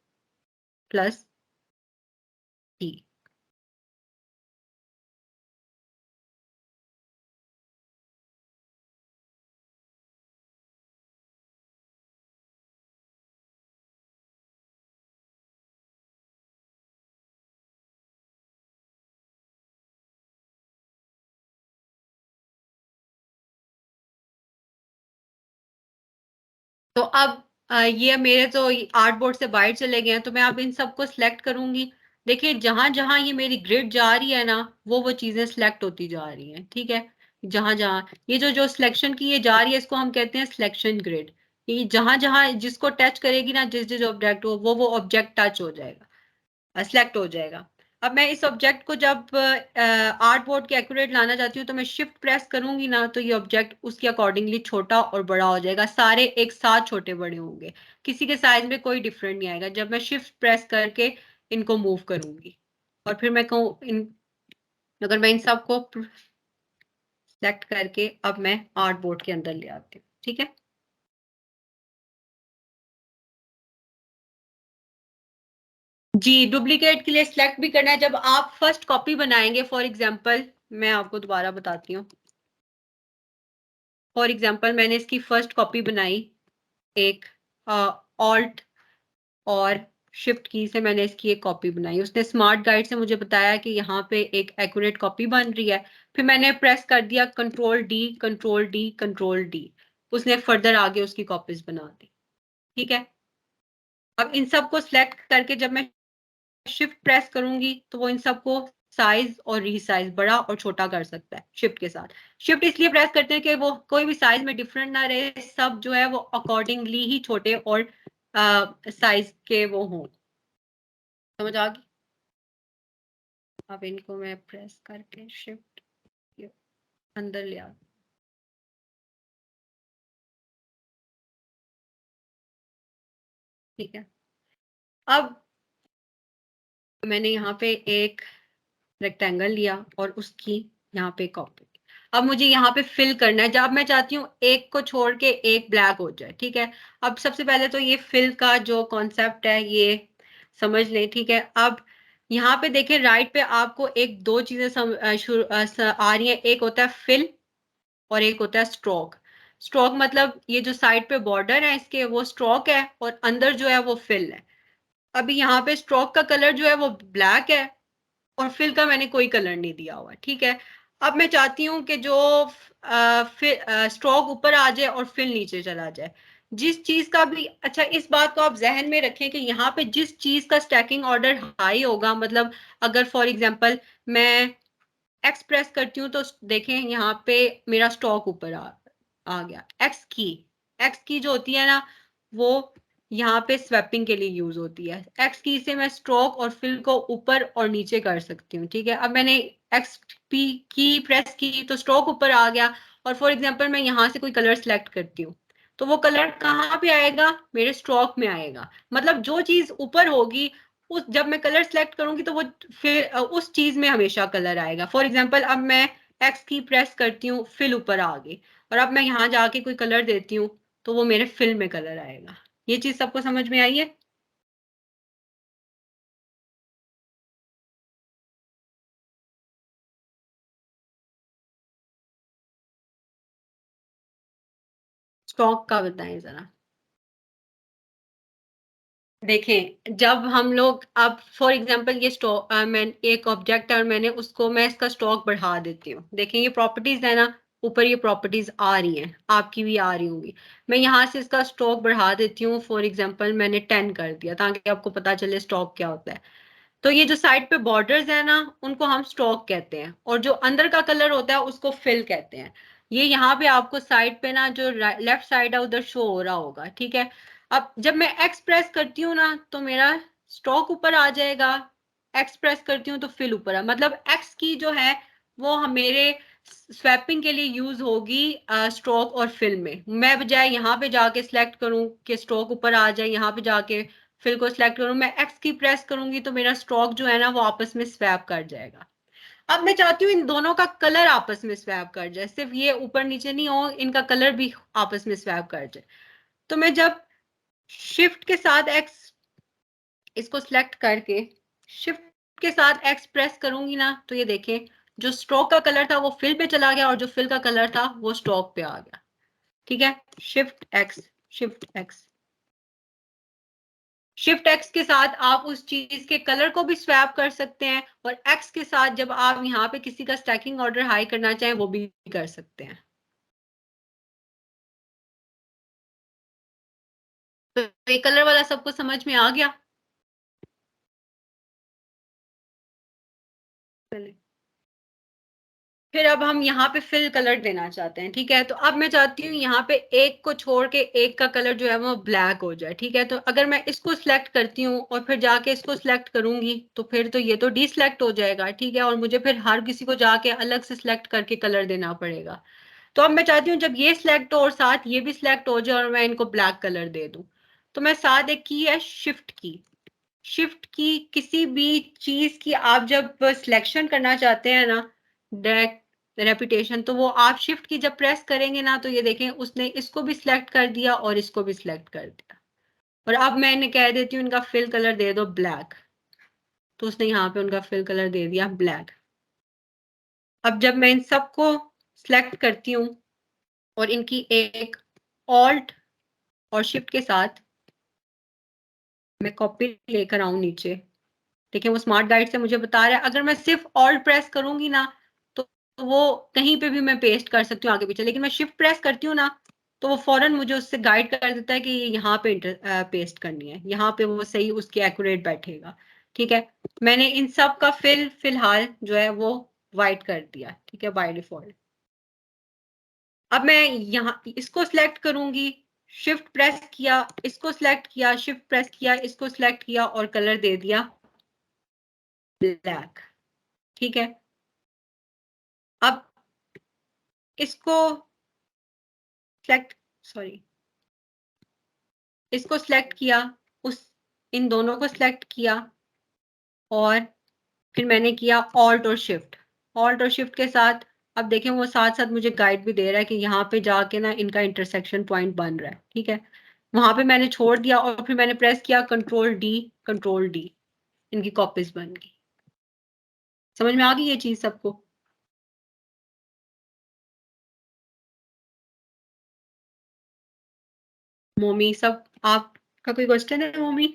तो अब ये मेरे तो आर्ट बोर्ड से बाहर चले गए हैं, तो मैं अब इन सबको सिलेक्ट करूंगी। देखिए जहां जहां ये मेरी ग्रिड जा रही है ना, वो चीजें सिलेक्ट होती जा रही हैं। ठीक है, जहां जहां ये जो जो सिलेक्शन की ये जा रही है, इसको हम कहते हैं सिलेक्शन ग्रिड। ये जहां जहां जिसको टच करेगी ना, जिस जिस ऑब्जेक्ट वो ऑब्जेक्ट टच हो जाएगा, सिलेक्ट हो जाएगा। अब मैं इस ऑब्जेक्ट को जब आर्ट बोर्ड के एक्यूरेट लाना चाहती हूँ, तो मैं शिफ्ट प्रेस करूंगी ना, तो ये ऑब्जेक्ट उसके अकॉर्डिंगली छोटा और बड़ा हो जाएगा, सारे एक साथ छोटे बड़े होंगे, किसी के साइज में कोई डिफरेंट नहीं आएगा जब मैं शिफ्ट प्रेस करके इनको मूव करूंगी। और फिर मैं कहूँ इन, अगर मैं इन सबको सेलेक्ट करके अब मैं आर्ट बोर्ड के अंदर ले आती हूँ। ठीक है, जी डुप्लीकेट के लिए सिलेक्ट भी करना है। जब आप फर्स्ट कॉपी बनाएंगे, फॉर एग्जांपल मैं आपको दोबारा बताती हूँ, फॉर एग्जाम्पल मैंने इसकी फर्स्ट कॉपी बनाई, एक ऑल्ट और शिफ्ट की से मैंने इसकी एक कॉपी बनाई। उसने स्मार्ट गाइड से मुझे बताया कि यहाँ पे एक एक्यूरेट कॉपी बन रही है। फिर मैंने प्रेस कर दिया कंट्रोल+D, कंट्रोल+D, कंट्रोल+D, उसने फर्दर आगे उसकी कॉपीज बना दी। ठीक है, अब इन सबको सिलेक्ट करके जब मैं शिफ्ट प्रेस करूंगी, तो वो इन सबको साइज और रीसाइज बड़ा और छोटा कर सकता है शिफ्ट के साथ। शिफ्ट इसलिए प्रेस करते हैं कि वो कोई भी साइज में डिफरेंट ना रहे, सब जो है वो अकॉर्डिंगली ही छोटे और साइज के वो हों। समझ आ गई? अब इनको मैं प्रेस करके शिफ्ट अंदर ले आ। ठीक है, अब मैंने यहाँ पे एक रेक्टेंगल लिया और उसकी यहाँ पे कॉपी। अब मुझे यहाँ पे फिल करना है, जब मैं चाहती हूँ एक को छोड़ के एक ब्लैक हो जाए। ठीक है, अब सबसे पहले तो ये फिल का जो कॉन्सेप्ट है ये समझ लें। ठीक है, अब यहाँ पे देखें राइट पे आपको एक दो चीजें आ रही हैं, एक होता है फिल और एक होता है स्ट्रोक। स्ट्रोक मतलब ये जो साइड पे बॉर्डर है इसके, वो स्ट्रोक है, और अंदर जो है वो फिल है। अभी यहाँ पे स्ट्रोक का कलर जो है वो ब्लैक है और फिल का मैंने कोई कलर नहीं दिया हुआ। ठीक है, अब मैं चाहती हूँ कि जो स्ट्रोक ऊपर आ जाए और फिल नीचे चला जाए। जिस चीज का भी, अच्छा इस बात को आप जहन में रखें कि यहाँ पे जिस चीज का स्टैकिंग ऑर्डर हाई होगा, मतलब अगर फॉर एग्जांपल मैं एक्स प्रेस करती हूँ, तो देखें यहाँ पे मेरा स्टॉक ऊपर आ गया। एक्स की जो होती है ना, वो यहाँ पे स्वैपिंग के लिए यूज होती है। एक्स की से मैं स्ट्रोक और फिल को ऊपर और नीचे कर सकती हूँ। ठीक है, अब मैंने एक्स पी की प्रेस की तो स्ट्रोक ऊपर आ गया, और फॉर एग्जांपल मैं यहाँ से कोई कलर सेलेक्ट करती हूँ, तो वो कलर कहाँ पे आएगा? मेरे स्ट्रोक में आएगा। मतलब जो चीज ऊपर होगी, उस जब मैं कलर सेलेक्ट करूंगी तो वो फिर उस चीज में हमेशा कलर आएगा। फॉर एग्जांपल अब मैं एक्स की प्रेस करती हूँ, फिल ऊपर आ गई, और अब मैं यहाँ जाके कोई कलर देती हूँ, तो वो मेरे फिल में कलर आएगा। ये चीज सबको समझ में आई है? स्टॉक का बताएं जरा। देखें, जब हम लोग अब फॉर एग्जांपल ये स्टॉक मैं एक ऑब्जेक्ट है और मैं इसका स्टॉक बढ़ा देती हूँ। देखें ये प्रॉपर्टीज है ना, ऊपर ये प्रॉपर्टीज आ रही हैं, आपकी भी आ रही होंगी। मैं यहाँ से इसका स्टॉक बढ़ा देती हूँ, फॉर एग्जांपल मैंने 10 कर दिया ताकि आपको पता चले स्टॉक क्या होता है। तो ये जो साइड पे बॉर्डर्स है ना, उनको हम स्टॉक कहते हैं, और जो अंदर का कलर होता है उसको फिल कहते हैं। ये यहाँ पे आपको साइड पे ना जो लेफ्ट साइड है उधर शो हो रहा होगा, ठीक है। अब जब मैं एक्स प्रेस करती हूँ ना तो मेरा स्टॉक ऊपर आ जाएगा, एक्स प्रेस करती हूँ तो फिल ऊपर है, मतलब एक्स की जो है वो मेरे स्वैपिंग के लिए यूज होगी स्ट्रोक और फिल में। मैं बजाय यहाँ पे जाके सिलेक्ट करूँ कि स्ट्रोक ऊपर आ जाए, यहाँ पे जाके फिल को सिलेक्ट करूँ, मैं एक्स की प्रेस करूंगी तो मेरा स्ट्रोक जो है ना वो आपस में स्वैप कर जाएगा। अब मैं चाहती हूँ इन दोनों का कलर आपस में स्वैप कर जाए, सिर्फ ये ऊपर नीचे नहीं हो, इनका कलर भी आपस में स्वैप कर जाए। तो मैं जब शिफ्ट के साथ एक्स इसको सिलेक्ट करके शिफ्ट के साथ एक्स प्रेस करूंगी ना तो ये देखें, जो स्ट्रोक का कलर था वो फिल पे चला गया और जो फिल का कलर था वो स्ट्रोक पे आ गया, ठीक है। Shift x, shift x, shift x के साथ आप उस चीज के कलर को भी स्वैप कर सकते हैं, और एक्स के साथ जब आप यहाँ पे किसी का स्टैकिंग ऑर्डर हाई करना चाहें वो भी कर सकते हैं। तो ये कलर वाला सबको समझ में आ गया? फिर अब हम यहाँ पे फिल कलर देना चाहते हैं, ठीक है। तो अब मैं चाहती हूँ यहाँ पे एक को छोड़ के एक का कलर जो है वो ब्लैक हो जाए, ठीक है। तो अगर मैं इसको सिलेक्ट करती हूँ और फिर जाके इसको सिलेक्ट करूंगी तो फिर तो ये तो डिसलेक्ट हो जाएगा, ठीक है, और मुझे फिर हर किसी को जाके अलग से सिलेक्ट करके कलर देना पड़ेगा। तो अब मैं चाहती हूँ जब ये सिलेक्ट हो और साथ ये भी सिलेक्ट हो जाए और मैं इनको ब्लैक कलर दे दूं, तो मैं साथ एक की है शिफ्ट की। शिफ्ट की किसी भी चीज की आप जब सिलेक्शन करना चाहते हैं ना, डायरेक्ट रेपिटेशन, तो वो आप शिफ्ट की जब प्रेस करेंगे ना तो ये देखें उसने इसको भी सिलेक्ट कर दिया और इसको भी सिलेक्ट कर दिया। और अब मैं इन्हें कह देती हूँ इनका फिल कलर दे दो ब्लैक, तो उसने यहाँ पे उनका फिल कलर दे दिया ब्लैक। अब जब मैं इन सबको सिलेक्ट करती हूँ और इनकी एक ऑल्ट और शिफ्ट के साथ मैं कॉपी लेकर आऊं नीचे, देखिए वो स्मार्ट गाइड से मुझे बता रहा है अगर मैं सिर्फ ऑल्ट प्रेस करूंगी ना तो वो कहीं पे भी मैं पेस्ट कर सकती हूँ आगे पीछे, लेकिन मैं शिफ्ट प्रेस करती हूँ ना तो वो फौरन मुझे उससे गाइड कर देता है कि ये यहाँ पे पेस्ट करनी है, यहाँ पे वो सही उसकी एक्यूरेट बैठेगा, ठीक है। मैंने इन सब का फिलहाल जो है वो वाइट कर दिया, ठीक है, बाय डिफॉल्ट। अब मैं यहाँ इसको सिलेक्ट करूंगी, शिफ्ट प्रेस किया, इसको सिलेक्ट किया, शिफ्ट प्रेस किया, इसको सिलेक्ट किया और कलर दे दिया ब्लैक, ठीक है। अब इसको सिलेक्ट, सॉरी, इसको सिलेक्ट किया, उस इन दोनों को सिलेक्ट किया और फिर मैंने किया ऑल्ट और शिफ्ट, ऑल्ट और शिफ्ट के साथ अब देखें वो साथ साथ मुझे गाइड भी दे रहा है कि यहाँ पे जाके ना इनका इंटरसेक्शन पॉइंट बन रहा है, ठीक है। वहां पे मैंने छोड़ दिया और फिर मैंने प्रेस किया कंट्रोल डी, कंट्रोल डी, इनकी कॉपीज बन गई। समझ में आ गई ये चीज सबको? मोमी सब आपका कोई क्वेश्चन है मोमी?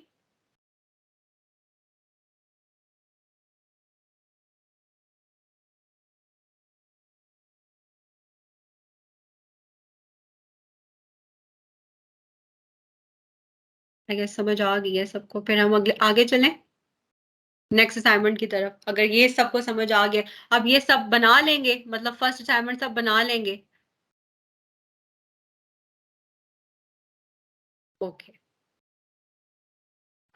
आई गेस समझ आ गई है सबको, फिर हम अगले आगे चलें नेक्स्ट असाइनमेंट की तरफ। अगर ये सबको समझ आ गया, अब ये सब बना लेंगे, मतलब फर्स्ट असाइनमेंट सब बना लेंगे। ओके,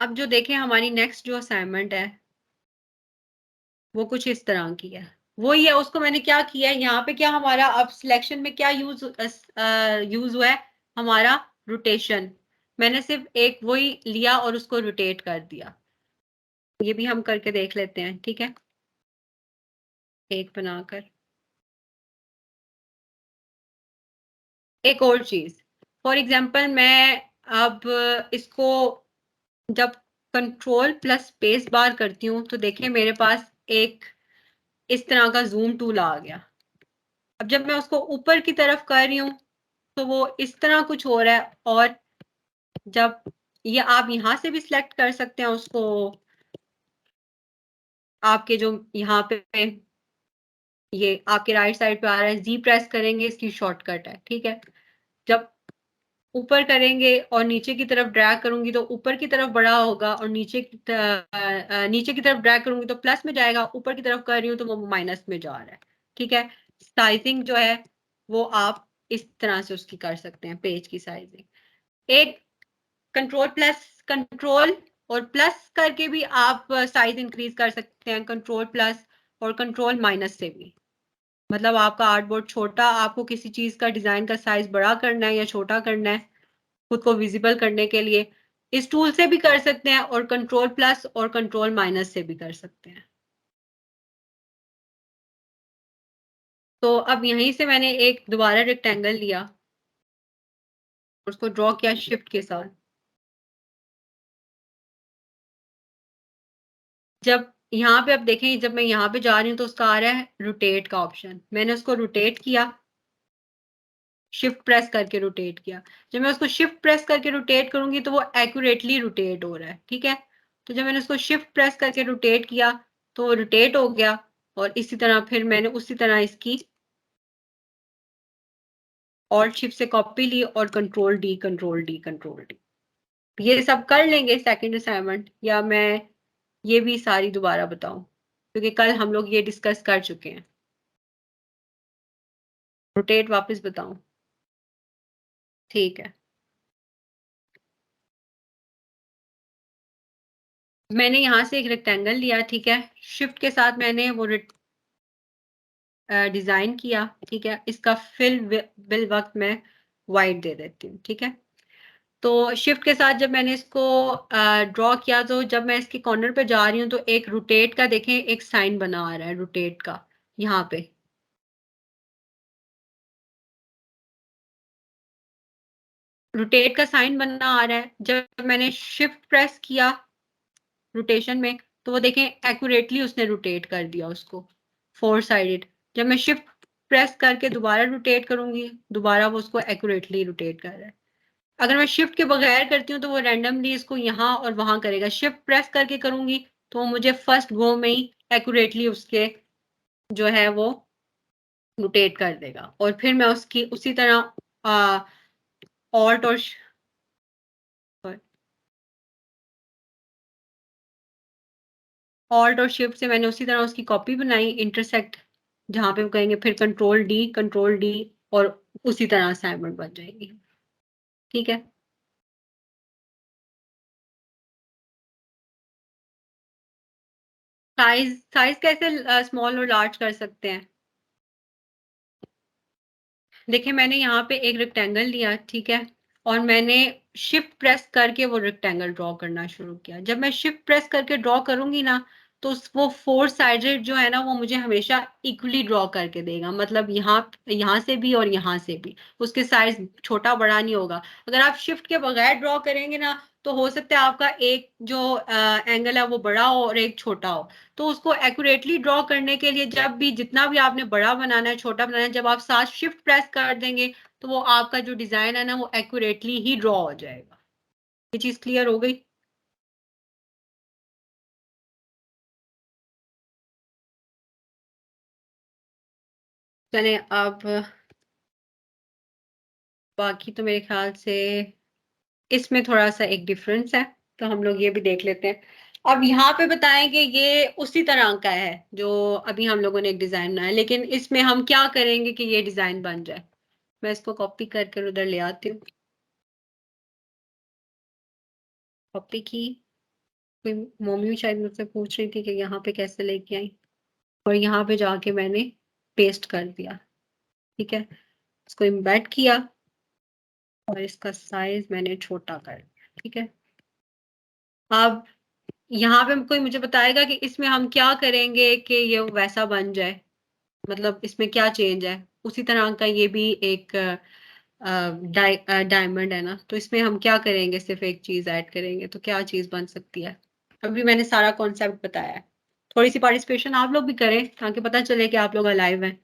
अब जो देखें हमारी नेक्स्ट जो असाइनमेंट है वो कुछ इस तरह की है। वही है, उसको मैंने क्या किया है यहाँ पे, क्या हमारा अब सिलेक्शन में क्या यूज यूज हुआ है हमारा, रोटेशन। मैंने सिर्फ एक वही लिया और उसको रोटेट कर दिया। ये भी हम करके देख लेते हैं, ठीक है, एक बनाकर। एक और चीज, फॉर एग्जांपल मैं अब इसको जब कंट्रोल प्लस स्पेस बार करती हूँ तो देखिए मेरे पास एक इस तरह का जूम टूल आ गया। अब जब मैं उसको ऊपर की तरफ कर रही हूँ तो वो इस तरह कुछ हो रहा है, और जब ये आप यहाँ से भी सिलेक्ट कर सकते हैं उसको, आपके जो यहाँ पे ये आपके राइट साइड पे आ रहा है, जी प्रेस करेंगे, इसकी शॉर्टकट है, ठीक है। जब ऊपर करेंगे और नीचे की तरफ ड्रैग करूंगी तो ऊपर की तरफ बड़ा होगा, और नीचे की तरफ ड्रैग करूंगी तो प्लस में जाएगा, ऊपर की तरफ कर रही हूँ तो वो माइनस में जा रहा है, ठीक है। साइजिंग जो है वो आप इस तरह से उसकी कर सकते हैं, पेज की साइजिंग। एक कंट्रोल और प्लस करके भी आप साइज इंक्रीज कर सकते हैं, कंट्रोल प्लस और कंट्रोल माइनस से भी। मतलब आपका आर्टबोर्ड छोटा, आपको किसी चीज का डिजाइन का साइज बड़ा करना है या छोटा करना है खुद को विजिबल करने के लिए, इस टूल से भी कर सकते हैं, और कंट्रोल प्लस और कंट्रोल माइनस से भी कर सकते हैं। तो अब यहीं से मैंने एक दोबारा रेक्टेंगल लिया, उसको ड्रॉ किया शिफ्ट के साथ। जब यहाँ पे आप देखें, जब मैं यहाँ पे जा रही हूँ तो उसका आ रहा है रोटेट का ऑप्शन, मैंने उसको रोटेट किया, शिफ्ट प्रेस करके रोटेट किया। जब मैं उसको शिफ्ट प्रेस करके रोटेट करूंगी तो वो एक्यूरेटली रोटेट हो रहा है, ठीक है। तो जब मैंने उसको शिफ्ट प्रेस करके रोटेट किया तो रोटेट हो गया, और इसी तरह फिर मैंने उसी तरह इसकी ऑल्ट शिफ्ट से कॉपी ली और control D control D control D. ये सब कर लेंगे सेकंड असाइनमेंट, या मैं ये भी सारी दोबारा बताऊं, क्योंकि कल हम लोग ये डिस्कस कर चुके हैं। रोटेट वापस बताऊं? ठीक है। मैंने यहाँ से एक रेक्टेंगल लिया, ठीक है, शिफ्ट के साथ मैंने वो डिजाइन किया, ठीक है। इसका फिल बिल वक्त मैं वाइट दे देती हूँ, ठीक है। तो शिफ्ट के साथ जब मैंने इसको ड्रॉ किया, तो जब मैं इसके कॉर्नर पे जा रही हूँ तो एक रोटेट का देखें एक साइन बना आ रहा है, रोटेट का यहाँ पे। रोटेट का साइन बनना आ रहा है। जब मैंने शिफ्ट प्रेस किया रोटेशन में, तो वो देखें एक्यूरेटली उसने रोटेट कर दिया उसको, फोर साइडेड। जब मैं शिफ्ट प्रेस करके दोबारा रोटेट करूंगी, दोबारा वो उसको एक्यूरेटली रोटेट कर रहा है। अगर मैं शिफ्ट के बगैर करती हूँ तो वो रैंडमली इसको यहाँ और वहां करेगा। शिफ्ट प्रेस करके करूंगी तो वो मुझे फर्स्ट गो में ही एक्यूरेटली उसके जो है वो रोटेट कर देगा, और फिर मैं उसकी उसी तरह ऑल्ट और शिफ्ट से मैंने उसी तरह उसकी कॉपी बनाई, इंटरसेक्ट जहां पे वो कहेंगे, फिर कंट्रोल डी, और उसी तरह असाइनमेंट बन जाएगी, ठीक है। साइज साइज कैसे स्मॉल और लार्ज कर सकते हैं? देखिए मैंने यहाँ पे एक रेक्टेंगल लिया, ठीक है, और मैंने शिफ्ट प्रेस करके वो रेक्टेंगल ड्रॉ करना शुरू किया। जब मैं शिफ्ट प्रेस करके ड्रॉ करूंगी ना, तो वो फोर साइडेड जो है ना वो मुझे हमेशा इक्वली ड्रॉ करके देगा, मतलब यहाँ से भी और यहाँ से भी, उसके साइज छोटा बड़ा नहीं होगा। अगर आप शिफ्ट के बगैर ड्रॉ करेंगे ना, तो हो सकता है आपका एक जो एंगल है वो बड़ा हो और एक छोटा हो। तो उसको एक्यूरेटली ड्रॉ करने के लिए जब भी जितना भी आपने बड़ा बनाना है छोटा बनाना है, जब आप साथ शिफ्ट प्रेस कर देंगे तो वो आपका जो डिजाइन है ना वो एक्यूरेटली ही ड्रॉ हो जाएगा। ये चीज क्लियर हो गई? चले अब बाकी तो मेरे ख्याल से इसमें थोड़ा सा एक डिफरेंस है, तो हम लोग ये भी देख लेते हैं। अब यहाँ पे बताएं कि ये उसी तरह का है जो अभी हम लोगों ने एक डिजाइन बनाया, लेकिन इसमें हम क्या करेंगे कि ये डिजाइन बन जाए। मैं इसको कॉपी करके उधर ले आती हूँ, कॉपी की। कोई मम्मी शायद मुझसे पूछ रही थी कि यहाँ पे कैसे लेके आई, और यहाँ पे जाके मैंने पेस्ट कर दिया, ठीक है। इसको इम्बेड किया और इसका साइज मैंने छोटा कर दिया, ठीक है। अब यहाँ पे कोई मुझे बताएगा कि इसमें हम क्या करेंगे कि ये वैसा बन जाए, मतलब इसमें क्या चेंज है। उसी तरह का ये भी एक डायमंड है ना, तो इसमें हम क्या करेंगे, सिर्फ एक चीज ऐड करेंगे तो क्या चीज बन सकती है। अभी मैंने सारा कॉन्सेप्ट बताया है, थोड़ी सी पार्टिसिपेशन आप लोग भी करें ताकि पता चले कि आप लोग अलाइव हैं।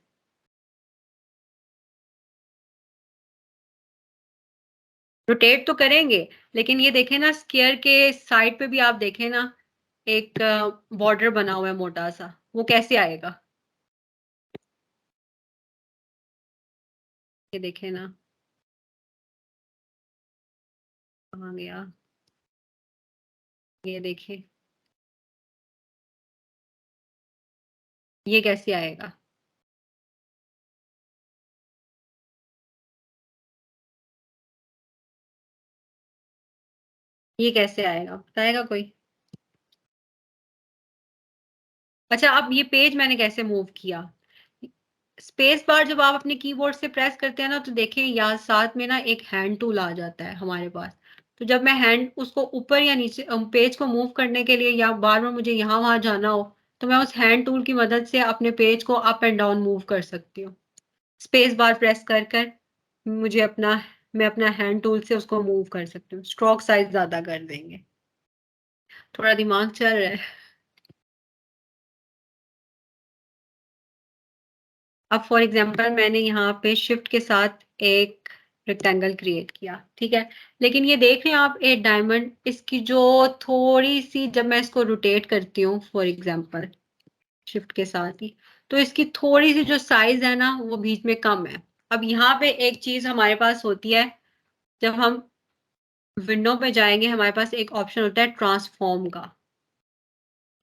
रोटेट तो करेंगे, लेकिन ये देखें ना, स्क्वायर के साइड पे भी आप देखें ना, एक बॉर्डर बना हुआ है मोटा सा, वो कैसे आएगा? ये देखें ना, कहाँ गया? ये देखें, ये कैसे आएगा? ये कैसे आएगा, बताएगा कोई? अच्छा, अब ये पेज मैंने कैसे मूव किया? स्पेस बार जब आप अपने कीबोर्ड से प्रेस करते हैं ना, तो देखें यहाँ साथ में ना एक हैंड टूल आ जाता है हमारे पास। तो जब मैं हैंड उसको ऊपर या नीचे पेज को मूव करने के लिए, या बार बार मुझे यहाँ वहां जाना हो, तो मैं उस हैंड टूल की मदद से अपने पेज को अप एंड डाउन मूव कर सकती हूँ। स्पेस बार प्रेस कर कर मुझे अपना मैं अपना हैंड टूल से उसको मूव कर सकती हूँ। स्ट्रोक साइज ज्यादा कर देंगे, थोड़ा दिमाग चल रहा है। अब फॉर एग्जांपल मैंने यहाँ पे शिफ्ट के साथ एक रेक्टेंगल क्रिएट किया, ठीक है, लेकिन ये देख रहे हैं आप, एक डायमंड, इसकी जो थोड़ी सी, जब मैं इसको रोटेट करती हूँ फॉर एग्जांपल शिफ्ट के साथ ही, तो इसकी थोड़ी सी जो साइज है ना, वो बीच में कम है। अब यहाँ पे एक चीज हमारे पास होती है, जब हम विंडो पे जाएंगे हमारे पास एक ऑप्शन होता है ट्रांसफॉर्म का,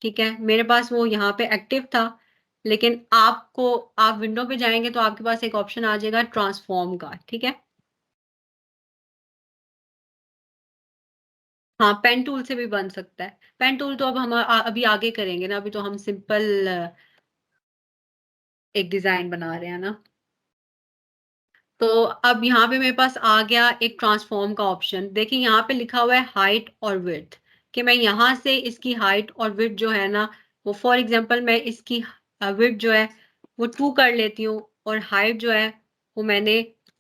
ठीक है, मेरे पास वो यहाँ पे एक्टिव था, लेकिन आप विंडो पे जाएंगे तो आपके पास एक ऑप्शन आ जाएगा ट्रांसफॉर्म का, ठीक है। हाँ, पेन टूल से भी बन सकता है। पेन टूल तो अब हम अभी आगे करेंगे ना, अभी तो हम सिंपल एक डिजाइन बना रहे हैं ना। तो अब यहाँ पे मेरे पास आ गया एक ट्रांसफॉर्म का ऑप्शन। देखिए यहाँ पे लिखा हुआ है हाइट और विड्थ, कि मैं यहाँ से इसकी हाइट और विड्थ जो है ना, वो फॉर एग्जांपल मैं इसकी विड्थ जो है वो 2 कर लेती हूँ, और हाइट जो है वो मैंने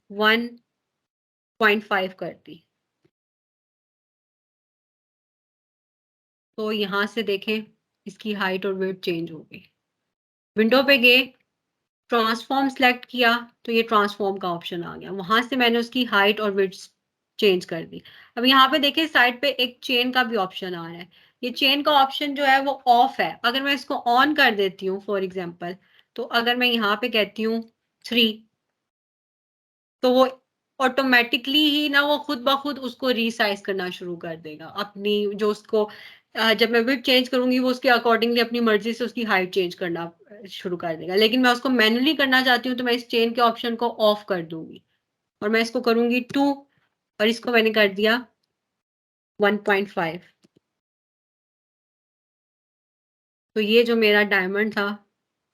1.5 कर दी। तो यहाँ से देखें इसकी हाइट और विड्थ चेंज हो गई। विंडो पे गए, ट्रांसफॉर्म सेलेक्ट किया, तो ये ट्रांसफॉर्म का ऑप्शन आ गया, वहां से मैंने उसकी हाइट और विड्थ चेंज कर दी। अब यहाँ पे देखिए साइड पे एक चेन का भी ऑप्शन आ रहा है। ये चेन का ऑप्शन जो है वो ऑफ है। अगर मैं इसको ऑन कर देती हूँ फॉर एग्जांपल, तो अगर मैं यहाँ पे कहती हूँ 3, तो वो ऑटोमेटिकली ही ना, वो खुद ब खुद उसको रीसाइज करना शुरू कर देगा अपनी, जो उसको जब मैं विड्थ चेंज करूंगी वो उसके अकॉर्डिंगली अपनी मर्जी से उसकी हाइट चेंज करना शुरू कर देगा। लेकिन मैं उसको मैन्युअली करना चाहती हूँ, तो मैं इस चेन के ऑप्शन को ऑफ कर दूंगी, और मैं इसको करूंगी 2, और इसको मैंने कर दिया 1.5। तो ये जो मेरा डायमंड था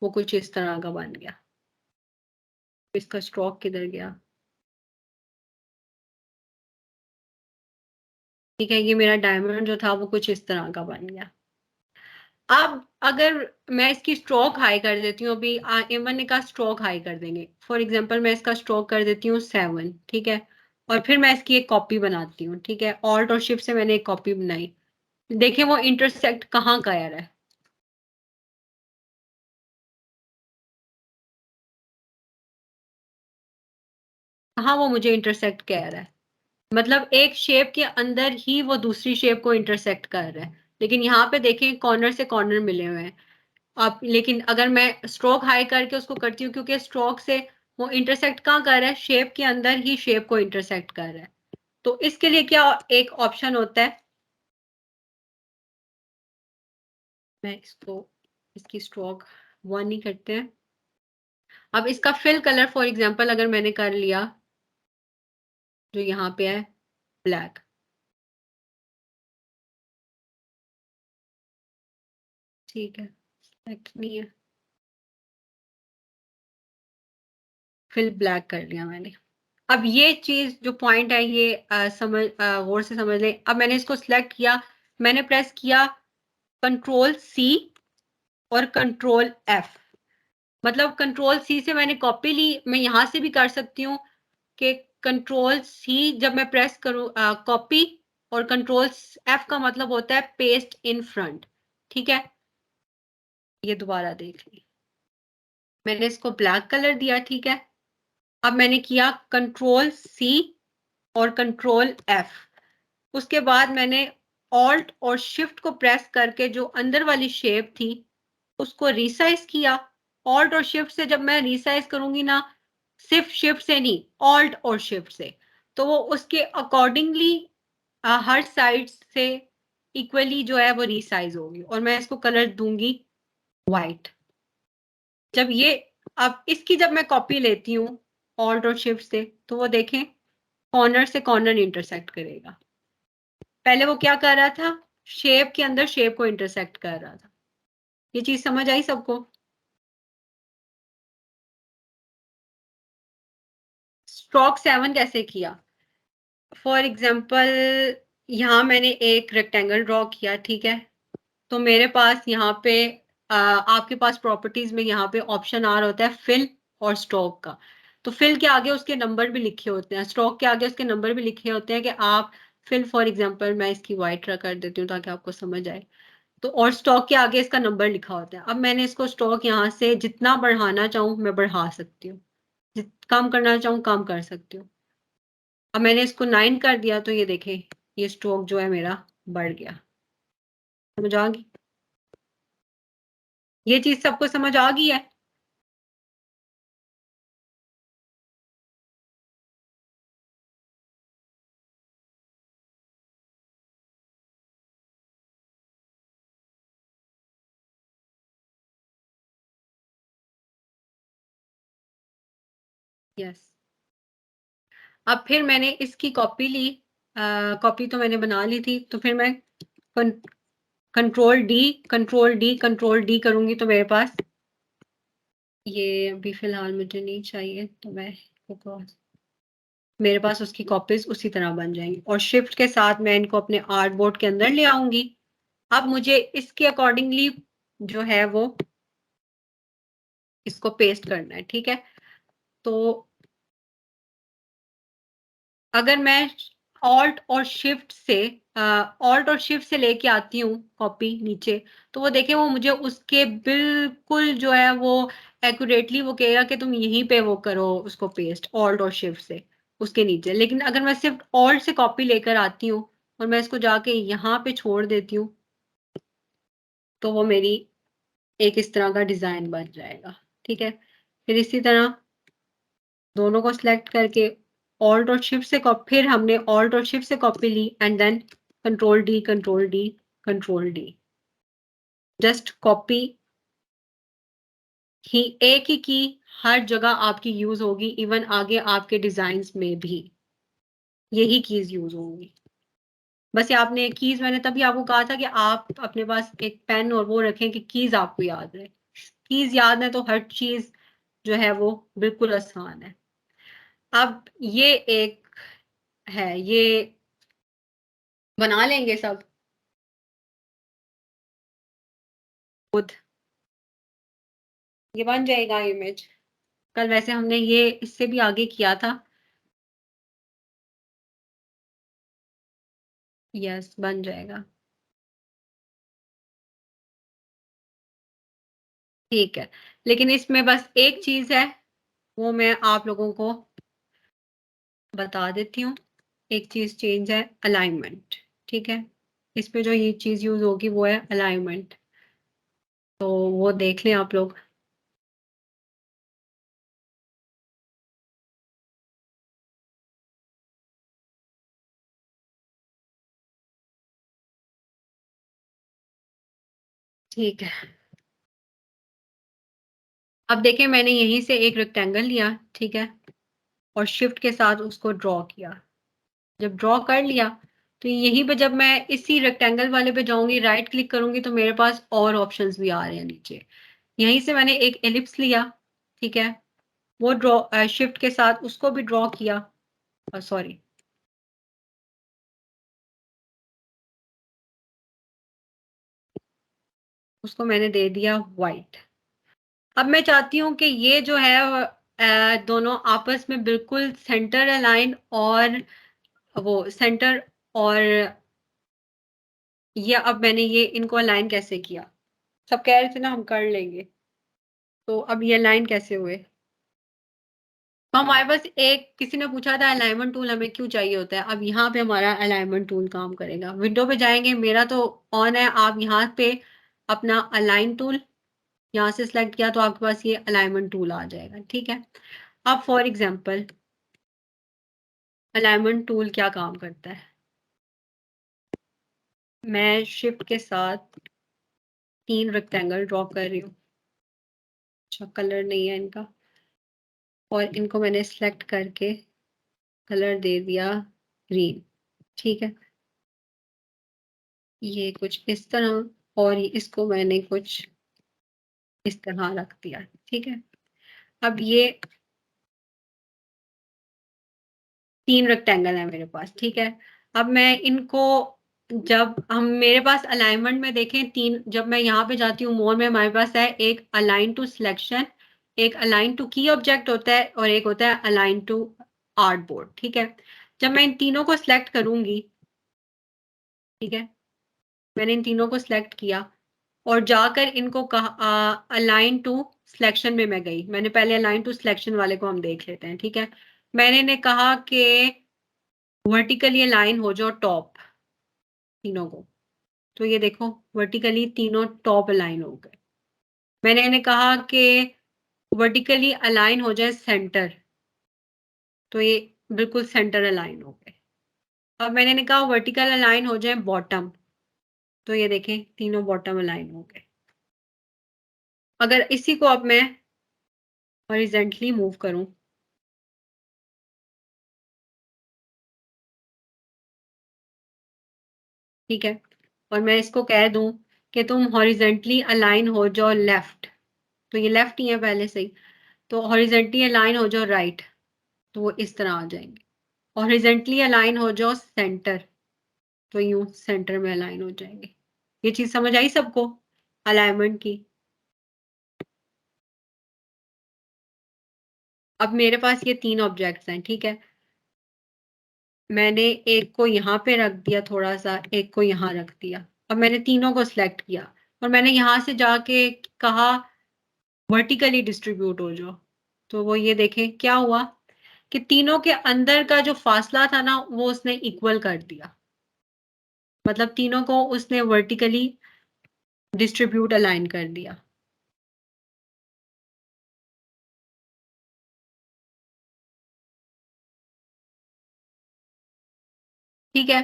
वो कुछ इस तरह का बन गया। इसका स्ट्रोक किधर गया? ठीक है, ये मेरा डायमंड जो था वो कुछ इस तरह का बन गया। अब अगर मैं इसकी स्ट्रोक हाई कर देती हूँ, अभी एमन का स्ट्रोक हाई कर देंगे, फॉर एग्जांपल मैं इसका स्ट्रोक कर देती हूँ 7, ठीक है, और फिर मैं इसकी एक कॉपी बनाती हूँ, ठीक है, ऑल्ट और शिफ्ट से मैंने एक कॉपी बनाई। देखिए वो इंटरसेक्ट कहाँ कर रहा है? कहाँ वो मुझे इंटरसेक्ट कह रहा है? मतलब एक शेप के अंदर ही वो दूसरी शेप को इंटरसेक्ट कर रहा है। लेकिन यहाँ पे देखें कॉर्नर से कॉर्नर मिले हुए हैं। अब लेकिन अगर मैं स्ट्रोक हाई करके उसको करती हूँ, क्योंकि स्ट्रोक से वो इंटरसेक्ट कहाँ कर रहा है? शेप के अंदर ही शेप को इंटरसेक्ट कर रहा है। तो इसके लिए क्या एक ऑप्शन होता है, मैं इसको, इसकी स्ट्रोक 1 ही करते हैं। अब इसका फिल कलर फॉर एग्जांपल अगर मैंने कर लिया, जो यहाँ पे है ब्लैक, ठीक है, select नहीं है, फिल ब्लैक कर लिया मैंने। अब ये चीज जो पॉइंट है ये गौर से समझ लें। अब मैंने इसको सिलेक्ट किया, मैंने प्रेस किया कंट्रोल सी और कंट्रोल एफ, मतलब कंट्रोल सी से मैंने कॉपी ली। मैं यहां से भी कर सकती हूँ कि कंट्रोल सी जब मैं प्रेस करूँ कॉपी, और कंट्रोल एफ का मतलब होता है पेस्ट इन फ्रंट, ठीक है। ये दोबारा देख ली, मैंने इसको ब्लैक कलर दिया, ठीक है। अब मैंने किया कंट्रोल सी और कंट्रोल F। उसके बाद मैंने ऑल्ट और शिफ्ट को प्रेस करके जो अंदर वाली शेप थी उसको रिसाइज किया। ऑल्ट और शिफ्ट से जब मैं रिसाइज करूंगी ना, सिर्फ शिफ्ट से नहीं, ऑल्ट और शिफ्ट से, तो वो उसके अकॉर्डिंगली हर साइड से इक्वली जो है वो रिसाइज होगी। और मैं इसको कलर दूंगी वाइट। जब ये, अब इसकी जब मैं कॉपी लेती हूँ ऑल्ट और शिफ्ट से, तो वो देखें कॉर्नर से कॉर्नर इंटरसेक्ट करेगा। पहले वो क्या कर रहा था, शेप के अंदर शेप को इंटरसेक्ट कर रहा था। ये चीज समझ आई सबको? स्ट्रोक 7 कैसे किया? फॉर एग्जाम्पल, यहाँ मैंने एक रेक्टेंगल ड्रॉ किया, ठीक है। तो मेरे पास यहाँ पे आपके पास प्रॉपर्टीज में यहाँ पे ऑप्शन आ रहा होता है फिल और स्ट्रोक का। तो फिल के आगे उसके नंबर भी लिखे होते हैं, स्ट्रोक के आगे उसके नंबर भी लिखे होते हैं कि आप फिल, फॉर एग्जाम्पल मैं इसकी वाइट कर देती हूँ ताकि आपको समझ आए। तो और स्टॉक के आगे इसका नंबर लिखा होता है। अब मैंने इसको स्टॉक यहाँ से जितना बढ़ाना चाहूँ मैं बढ़ा सकती हूँ, कम करना चाहूँ कम कर सकती हूँ। अब मैंने इसको 9 कर दिया तो ये देखें, ये स्ट्रोक जो है मेरा बढ़ गया। समझ आ गई? ये चीज सबको समझ आ गई है? यस। अब फिर मैंने इसकी कॉपी ली, कॉपी तो मैंने बना ली थी, तो फिर मैं control D control D control D करूंगी तो मेरे पास ये अभी फिलहाल मुझे नहीं चाहिए, तो मैं मेरे पास उसकी कॉपीज उसी तरह बन जाएंगी। और शिफ्ट के साथ मैं इनको अपने आर्ट बोर्ड के अंदर ले आऊंगी। अब मुझे इसके अकॉर्डिंगली जो है वो इसको पेस्ट करना है, ठीक है। तो अगर मैं ऑल्ट और शिफ्ट से लेके आती हूँ कॉपी नीचे, तो वो देखें वो मुझे उसके बिल्कुल जो है वो एक्यूरेटली वो कहेगा कि तुम यहीं पे वो करो उसको पेस्ट, ऑल्ट और शिफ्ट से उसके नीचे। लेकिन अगर मैं सिर्फ ऑल्ट से कॉपी लेकर आती हूँ और मैं इसको जाके यहाँ पे छोड़ देती हूँ, तो वो मेरी एक इस तरह का डिजाइन बन जाएगा, ठीक है। फिर इसी तरह दोनों को सिलेक्ट करके ऑल्ट और शिफ्ट से कॉपी, फिर हमने ऑल्ट और शिफ्ट से कॉपी ली and then control D control D control D. Just copy ही, एक ही की हर जगह आपकी यूज होगी, इवन आगे आपके डिजाइन्स में भी यही कीज यूज होंगी। बस ये आपने कीज, मैंने तभी आपको कहा था कि आप अपने पास एक पेन और वो रखें कि कीज आपको याद रहे। कीज याद है तो हर चीज जो है वो बिल्कुल आसान है। अब ये एक है, ये बना लेंगे सब खुद, ये बन जाएगा इमेज। कल वैसे हमने ये इससे भी आगे किया था। यस, बन जाएगा। ठीक है, लेकिन इसमें बस एक चीज है, वो मैं आप लोगों को बता देती हूँ। एक चीज चेंज है, अलाइनमेंट, ठीक है। इसमें जो ये चीज यूज होगी वो है अलाइनमेंट, तो वो देख लें आप लोग। ठीक है, अब देखें मैंने यहीं से एक रेक्टेंगल लिया, ठीक है, और शिफ्ट के साथ उसको ड्रॉ किया। जब ड्रॉ कर लिया तो यहीं पे जब मैं इसी रेक्टेंगल वाले पे जाऊंगी, राइट क्लिक करूंगी, तो मेरे पास और ऑप्शंस भी आ रहे हैं नीचे। यहीं से मैंने एक एलिप्स लिया, ठीक है, वो ड्रॉ शिफ्ट के साथ उसको भी ड्रॉ किया, सॉरी, उसको मैंने दे दिया वाइट। अब मैं चाहती हूँ कि ये जो है दोनों आपस में बिल्कुल सेंटर अलाइन, और वो सेंटर, और ये अब मैंने ये इनको अलाइन कैसे किया? सब कह रहे थे ना हम कर लेंगे, तो अब ये अलाइन कैसे हुए? तो हमारे पास एक किसी ने पूछा था अलाइनमेंट टूल हमें क्यों चाहिए होता है। अब यहाँ पे हमारा अलाइनमेंट टूल काम करेगा। विंडो पे जाएंगे, मेरा तो ऑन है। आप यहाँ पे अपना अलाइन टूल यहाँ से सिलेक्ट किया तो आपके पास ये अलाइनमेंट टूल आ जाएगा। ठीक है। अब फॉर एग्जांपल अलाइनमेंट टूल क्या काम करता है। मैं शिफ्ट के साथ 3 रेक्टेंगल ड्रॉ कर रही हूँ। अच्छा, कलर नहीं है इनका, और इनको मैंने सिलेक्ट करके कलर दे दिया ग्रीन। ठीक है, ये कुछ इस तरह, और इसको मैंने कुछ इस तरह रख दिया। ठीक है, अब ये 3 रेक्टेंगल है मेरे पास। ठीक है, अब मैं इनको, जब हम मेरे पास अलाइनमेंट में देखें तीन, जब मैं यहाँ पे जाती हूँ मोर में, हमारे पास है एक अलाइन टू सिलेक्शन, एक अलाइन टू की ऑब्जेक्ट होता है, और एक होता है अलाइन टू आर्ट बोर्ड। ठीक है, जब मैं इन तीनों को सिलेक्ट करूंगी, ठीक है, मैंने इन तीनों को सिलेक्ट किया और जाकर इनको कहा अलाइन टू सिलेक्शन में मैं गई। मैंने पहले अलाइन टू सिलेक्शन वाले को हम देख लेते हैं। ठीक है, मैंने इन्हें कहा कि वर्टिकली अलाइन हो जाओ टॉप तीनों को। तो ये देखो वर्टिकली तीनों टॉप अलाइन हो गए। मैंने इन्हें कहा कि वर्टिकली अलाइन हो जाए सेंटर, तो ये बिल्कुल सेंटर अलाइन हो गए। अब मैंने इन्हें कहा वर्टिकल अलाइन हो जाए बॉटम, तो ये देखें तीनों बॉटम अलाइन हो गए। अगर इसी को अब मैं हॉरिजेंटली मूव करूं, ठीक है, और मैं इसको कह दूं कि तुम हॉरिजेंटली अलाइन हो जाओ लेफ्ट, तो ये लेफ्ट ही है पहले से ही। तो हॉरिजेंटली अलाइन हो जाओ राइट, तो वो इस तरह आ जाएंगे। हॉरिजेंटली अलाइन हो जाओ सेंटर, तो यूं सेंटर में अलाइन हो जाएंगे। ये चीज समझ आई सबको अलाइनमेंट की। अब मेरे पास ये 3 ऑब्जेक्ट्स हैं। ठीक है, मैंने एक को यहाँ पे रख दिया थोड़ा सा, एक को यहाँ रख दिया। अब मैंने तीनों को सिलेक्ट किया और मैंने यहाँ से जाके कहा वर्टिकली डिस्ट्रीब्यूट हो जाओ। तो वो ये देखें क्या हुआ कि तीनों के अंदर का जो फासला था ना वो उसने इक्वल कर दिया, मतलब तीनों को उसने वर्टिकली डिस्ट्रीब्यूट अलाइन कर दिया। ठीक है,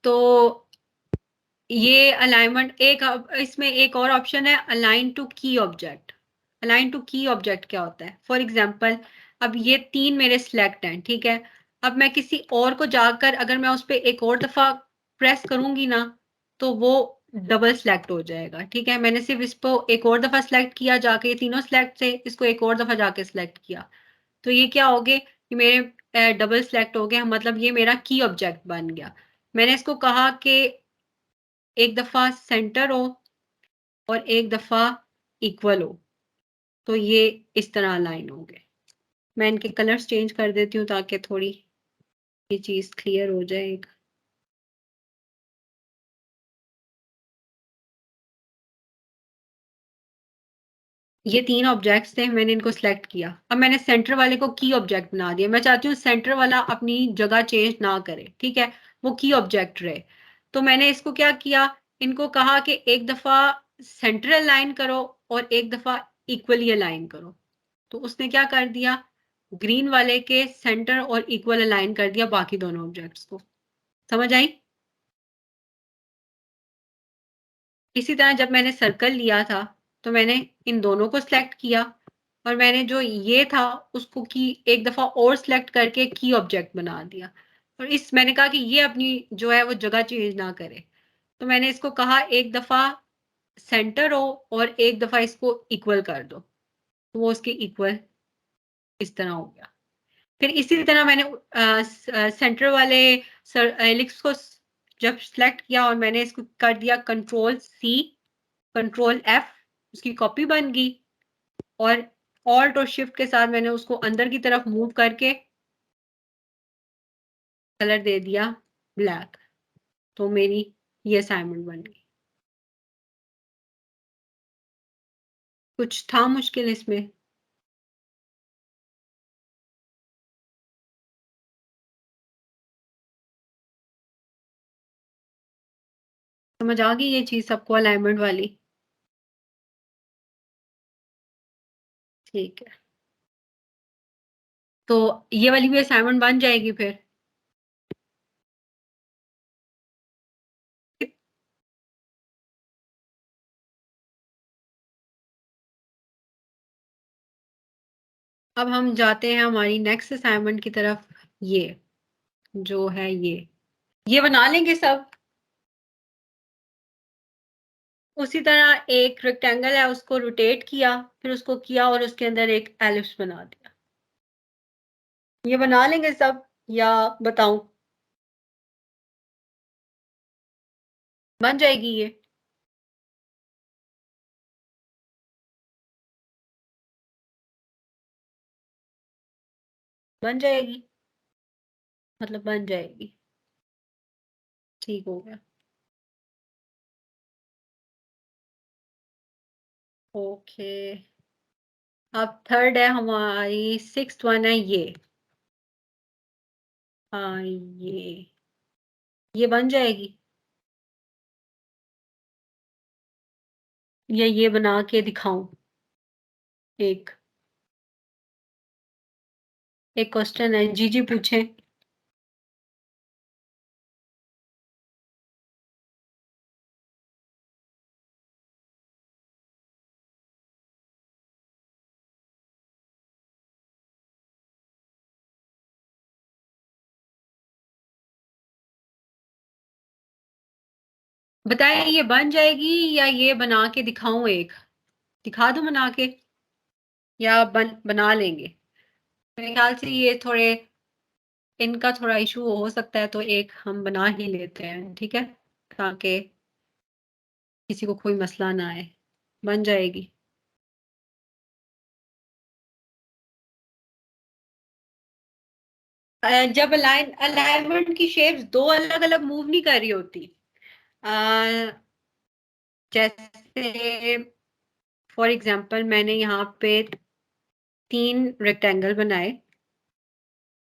तो ये अलाइनमेंट एक, इसमें एक और ऑप्शन है अलाइन टू की ऑब्जेक्ट। अलाइन टू की ऑब्जेक्ट क्या होता है, फॉर एग्जांपल अब ये 3 मेरे सिलेक्ट हैं। ठीक है, अब मैं किसी और को जाकर अगर मैं उस पर एक और दफा प्रेस करूंगी ना, तो वो डबल सिलेक्ट हो जाएगा। ठीक है, मैंने सिर्फ इसको एक और दफा सिलेक्ट किया, जाके ये तीनों सिलेक्ट थे, इसको एक और दफा जाके सिलेक्ट किया, तो ये क्या हो गए कि मेरे डबल सिलेक्ट हो गया, मतलब ये मेरा की ऑब्जेक्ट बन गया। मैंने इसको कहा कि एक दफा सेंटर हो और एक दफा इक्वल हो, तो ये इस तरह अलाइन होंगे। मैं इनके कलर्स चेंज कर देती हूँ ताकि थोड़ी ये चीज क्लियर हो जाए। ये 3 ऑब्जेक्ट्स थे, मैंने इनको सिलेक्ट किया। अब मैंने सेंटर वाले को की ऑब्जेक्ट बना दिया। मैं चाहती हूँ सेंटर वाला अपनी जगह चेंज ना करे, ठीक है, वो की ऑब्जेक्ट रहे। तो मैंने इसको क्या किया, इनको कहा कि एक दफा सेंटर अलाइन करो और एक दफा इक्वली अलाइन करो। तो उसने क्या कर दिया, ग्रीन वाले के सेंटर और इक्वल अलाइन कर दिया बाकी दोनों ऑब्जेक्ट्स को। समझ आई। इसी तरह जब मैंने सर्कल लिया था तो मैंने इन दोनों को सिलेक्ट किया और मैंने जो ये था उसको की एक दफा और सिलेक्ट करके की ऑब्जेक्ट बना दिया। और इस मैंने कहा कि ये अपनी जो है वो जगह चेंज ना करे, तो मैंने इसको कहा एक दफा सेंटर हो और एक दफा इसको इक्वल कर दो, तो वो उसके इक्वल इस तरह हो गया। फिर इसी तरह मैंने सेंटर वाले एलिप्स को जब सिलेक्ट किया और मैंने इसको कर दिया कंट्रोल सी कंट्रोल एफ, उसकी कॉपी बन गई। और ऑल्ट और शिफ्ट के साथ मैंने उसको अंदर की तरफ मूव करके कलर दे दिया ब्लैक, तो मेरी ये असाइनमेंट बन गई। कुछ था मुश्किल इसमें? समझ आ गई ये चीज सबको अलाइनमेंट वाली? ठीक है, तो ये वाली भी असाइनमेंट बन जाएगी फिर। अब हम जाते हैं हमारी नेक्स्ट असाइनमेंट की तरफ। ये जो है ये बना लेंगे सब। उसी तरह एक रेक्टेंगल है, उसको रोटेट किया, फिर उसको किया और उसके अंदर एक एलिप्स बना दिया। ये बना लेंगे सब या बताऊं? बन जाएगी ये? बन जाएगी, मतलब बन जाएगी। ठीक हो गया। ओके, अब थर्ड है हमारी, सिक्स्थ वन है ये। हाँ ये बन जाएगी, या ये बना के दिखाऊं? एक एक क्वेश्चन है, जी जी पूछे। बताए ये बन जाएगी या ये बना के दिखाऊं? एक दिखा दूं बना के, या बना लेंगे? मेरे ख्याल से ये थोड़े, इनका थोड़ा इशू हो सकता है, तो एक हम बना ही लेते हैं, ठीक है, ताकि किसी को कोई मसला ना आए। बन जाएगी। जब अलाइनमेंट की शेप्स दो अलग अलग मूव नहीं कर रही होती, अ, जैसे फॉर एग्जांपल मैंने यहाँ पे 3 रेक्टेंगल बनाए,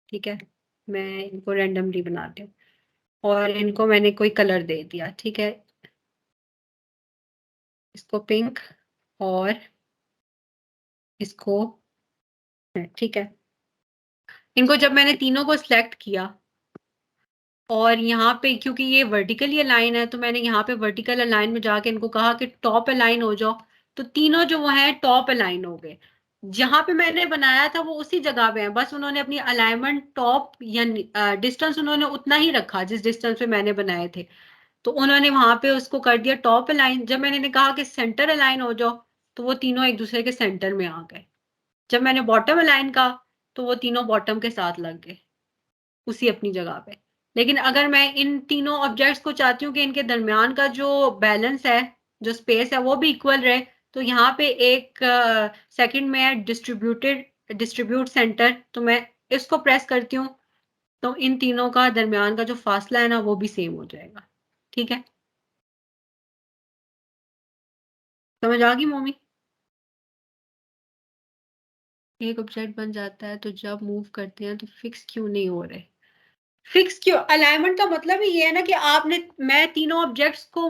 ठीक है, मैं इनको रेंडमली बनाती हूँ और इनको मैंने कोई कलर दे दिया, ठीक है, इसको पिंक और इसको, ठीक है। इनको जब मैंने तीनों को सिलेक्ट किया और यहाँ पे क्योंकि ये वर्टिकली अलाइन है, तो मैंने यहाँ पे वर्टिकल अलाइन में जाके इनको कहा कि टॉप अलाइन हो जाओ, तो तीनों जो वो हैं टॉप अलाइन हो गए। जहां पे मैंने बनाया था वो उसी जगह पे है, बस उन्होंने अपनी अलाइनमेंट टॉप या डिस्टेंस उन्होंने उतना ही रखा जिस डिस्टेंस पे मैंने बनाए थे। तो उन्होंने वहां पे उसको कर दिया टॉप अलाइन। जब मैंने कहा कि सेंटर अलाइन हो जाओ, तो वो तीनों एक दूसरे के सेंटर में आ गए। जब मैंने बॉटम अलाइन कहा, तो वो तीनों बॉटम के साथ लग गए उसी अपनी जगह पे। लेकिन अगर मैं इन तीनों ऑब्जेक्ट्स को चाहती हूँ कि इनके दरमियान का जो बैलेंस है, जो स्पेस है, वो भी इक्वल रहे, तो यहाँ पे एक सेकंड में है डिस्ट्रीब्यूट सेंटर, तो मैं इसको प्रेस करती हूँ, तो इन तीनों का दरमियान का जो फासला है ना, वो भी सेम हो जाएगा। ठीक है, समझ आ गई मोमी? एक ऑब्जेक्ट बन जाता है तो जब मूव करते हैं तो फिक्स क्यों नहीं हो रहे? फिक्स क्यों? अलाइनमेंट का मतलब ही ये है ना कि आपने, मैं तीनों ऑब्जेक्ट्स को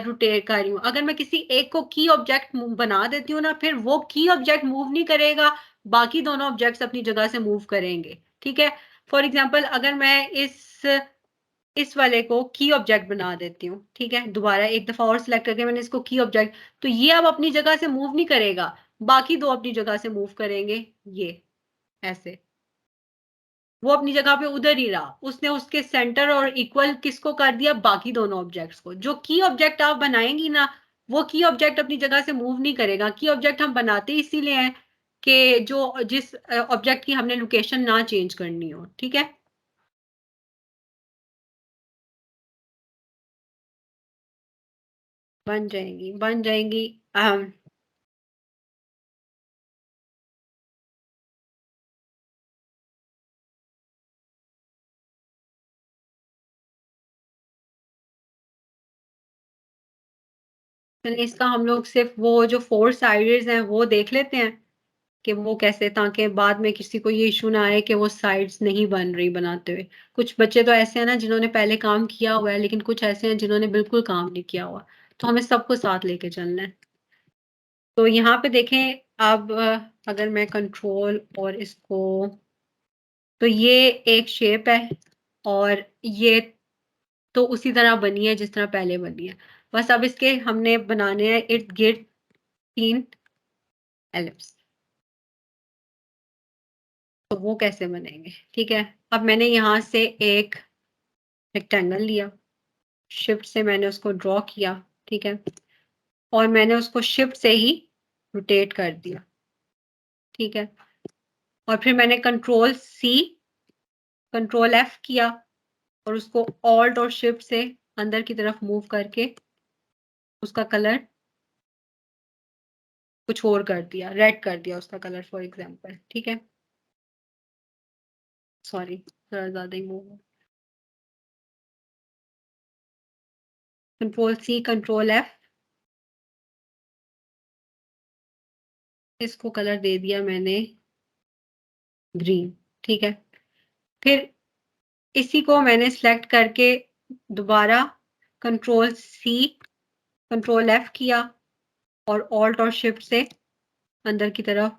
रोटेट कर रही हूँ। अगर मैं किसी एक को की ऑब्जेक्ट बना देती हूँ ना, फिर वो की ऑब्जेक्ट मूव नहीं करेगा, बाकी दोनों ऑब्जेक्ट्स अपनी जगह से मूव करेंगे। ठीक है, फॉर एग्जाम्पल अगर मैं इस वाले को की ऑब्जेक्ट बना देती हूँ, ठीक है, दोबारा एक दफा और सिलेक्ट करके मैंने इसको की ऑब्जेक्ट, तो ये अब अपनी जगह से मूव नहीं करेगा, बाकी दो अपनी जगह से मूव करेंगे। ये ऐसे, वो अपनी जगह पे उधर ही रहा, उसने उसके सेंटर और इक्वल किसको कर दिया? बाकी दोनों ऑब्जेक्ट्स को। जो की ऑब्जेक्ट आप बनाएंगी ना, वो की ऑब्जेक्ट अपनी जगह से मूव नहीं करेगा। की ऑब्जेक्ट हम बनाते इसीलिए हैं कि जो जिस ऑब्जेक्ट की हमने लोकेशन ना चेंज करनी हो। ठीक है, बन जाएंगी बन जाएंगी। चलिए इसका हम लोग सिर्फ वो जो 4 साइड्स हैं वो देख लेते हैं। कि वो कैसे, ताकि बाद में किसी को ये इशू ना आए कि वो साइड्स नहीं बन रही बनाते हुए। कुछ बच्चे तो ऐसे हैं ना जिन्होंने पहले काम किया हुआ है, लेकिन कुछ ऐसे हैं जिन्होंने बिल्कुल काम नहीं किया हुआ, तो हमें सबको साथ लेके चलना है। तो यहाँ पे देखें, अब अगर मैं कंट्रोल और इसको, तो ये एक शेप है और ये तो उसी तरह बनी है जिस तरह पहले बनी है, बस अब इसके हमने बनाने हैं इर्द गिर्द 3 एलिप्स। तो वो कैसे बनेंगे? ठीक है, अब मैंने यहाँ से एक रेक्टेंगल लिया, शिफ्ट से मैंने उसको ड्रॉ किया, ठीक है, और मैंने उसको शिफ्ट से ही रोटेट कर दिया, ठीक है, और फिर मैंने कंट्रोल सी कंट्रोल एफ किया और उसको ऑल्ट और शिफ्ट से अंदर की तरफ मूव करके उसका कलर कुछ और कर दिया, रेड कर दिया उसका कलर फॉर एग्जांपल, ठीक है, सॉरी थोड़ा ज्यादा ही move, control C control F, इसको कलर दे दिया मैंने ग्रीन, ठीक है, फिर इसी को मैंने सेलेक्ट करके दोबारा कंट्रोल सी कंट्रोल एफ किया और ऑल्ट और शिफ्ट से अंदर की तरफ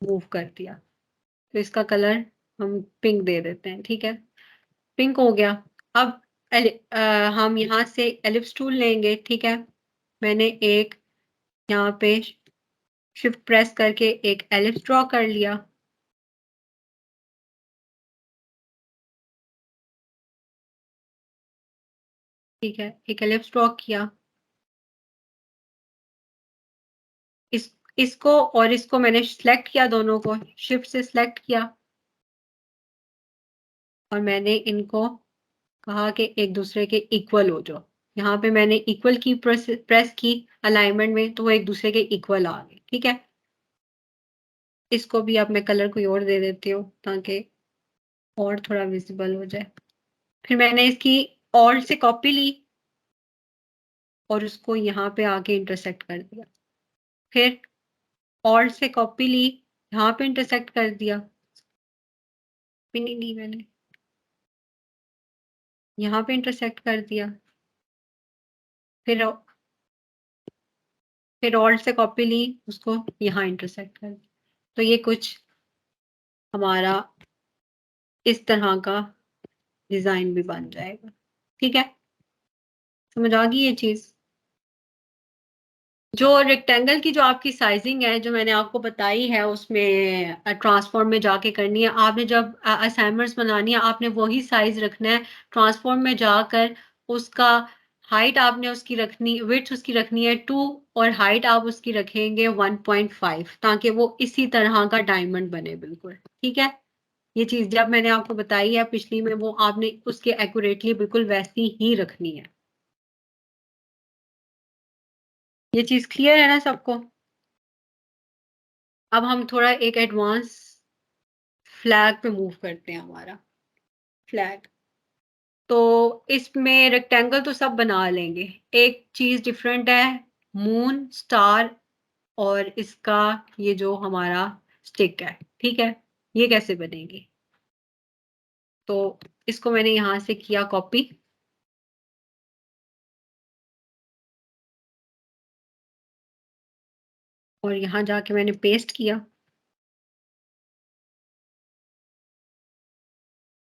मूव कर दिया, तो इसका कलर हम पिंक दे देते हैं, ठीक है, पिंक हो गया। अब हम यहाँ से एलिप्स टूल लेंगे, ठीक है, मैंने एक यहाँ पे शिफ्ट प्रेस करके एक एलिप्स ड्रॉ कर लिया, ठीक है, एक एलिप्स ड्रॉ किया, इसको और इसको मैंने सिलेक्ट किया, दोनों को शिफ्ट से सिलेक्ट किया और मैंने इनको कहा कि एक दूसरे के इक्वल हो जाओ। यहाँ पे मैंने इक्वल की प्रेस की अलाइनमेंट में, तो वो एक दूसरे के इक्वल आ गए, ठीक है, इसको भी अब मैं कलर कोई और दे देती हूँ ताकि और थोड़ा विजिबल हो जाए। फिर मैंने इसकी ऑल्ट से कॉपी ली और उसको यहाँ पे आके इंटरसेक्ट कर दिया, फिर ऑल्ट से कॉपी ली, यहाँ पे इंटरसेक्ट कर दिया, भी नहीं ली मैंने, यहाँ पे इंटरसेक्ट कर दिया, फिर ऑल्ट से कॉपी ली, उसको यहाँ इंटरसेक्ट कर दिया, तो ये कुछ हमारा इस तरह का डिजाइन भी बन जाएगा, ठीक है, समझ आ गई ये चीज? जो रेक्टेंगल की जो आपकी साइजिंग है जो मैंने आपको बताई है, उसमें ट्रांसफॉर्म में जाके करनी है आपने, जब असाइनमेंट्स बनानी है आपने वही साइज रखना है, ट्रांसफॉर्म में जाकर उसका हाइट आपने उसकी रखनी, विड्थ उसकी रखनी है 2 और हाइट आप उसकी रखेंगे 1.5, ताकि वो इसी तरह का डायमंड बने बिल्कुल, ठीक है, ये चीज जब मैंने आपको बताई है पिछली में, वो आपने उसके एक्यूरेटली बिल्कुल वैसी ही रखनी है। ये चीज क्लियर है ना सबको? अब हम थोड़ा एक एडवांस फ्लैग पे मूव करते हैं, हमारा फ्लैग, तो इसमें रेक्टेंगल तो सब बना लेंगे, एक चीज डिफरेंट है, मून स्टार और इसका ये जो हमारा स्टिक है, ठीक है, ये कैसे बनेगी? तो इसको मैंने यहां से किया कॉपी और यहाँ जाके मैंने पेस्ट किया,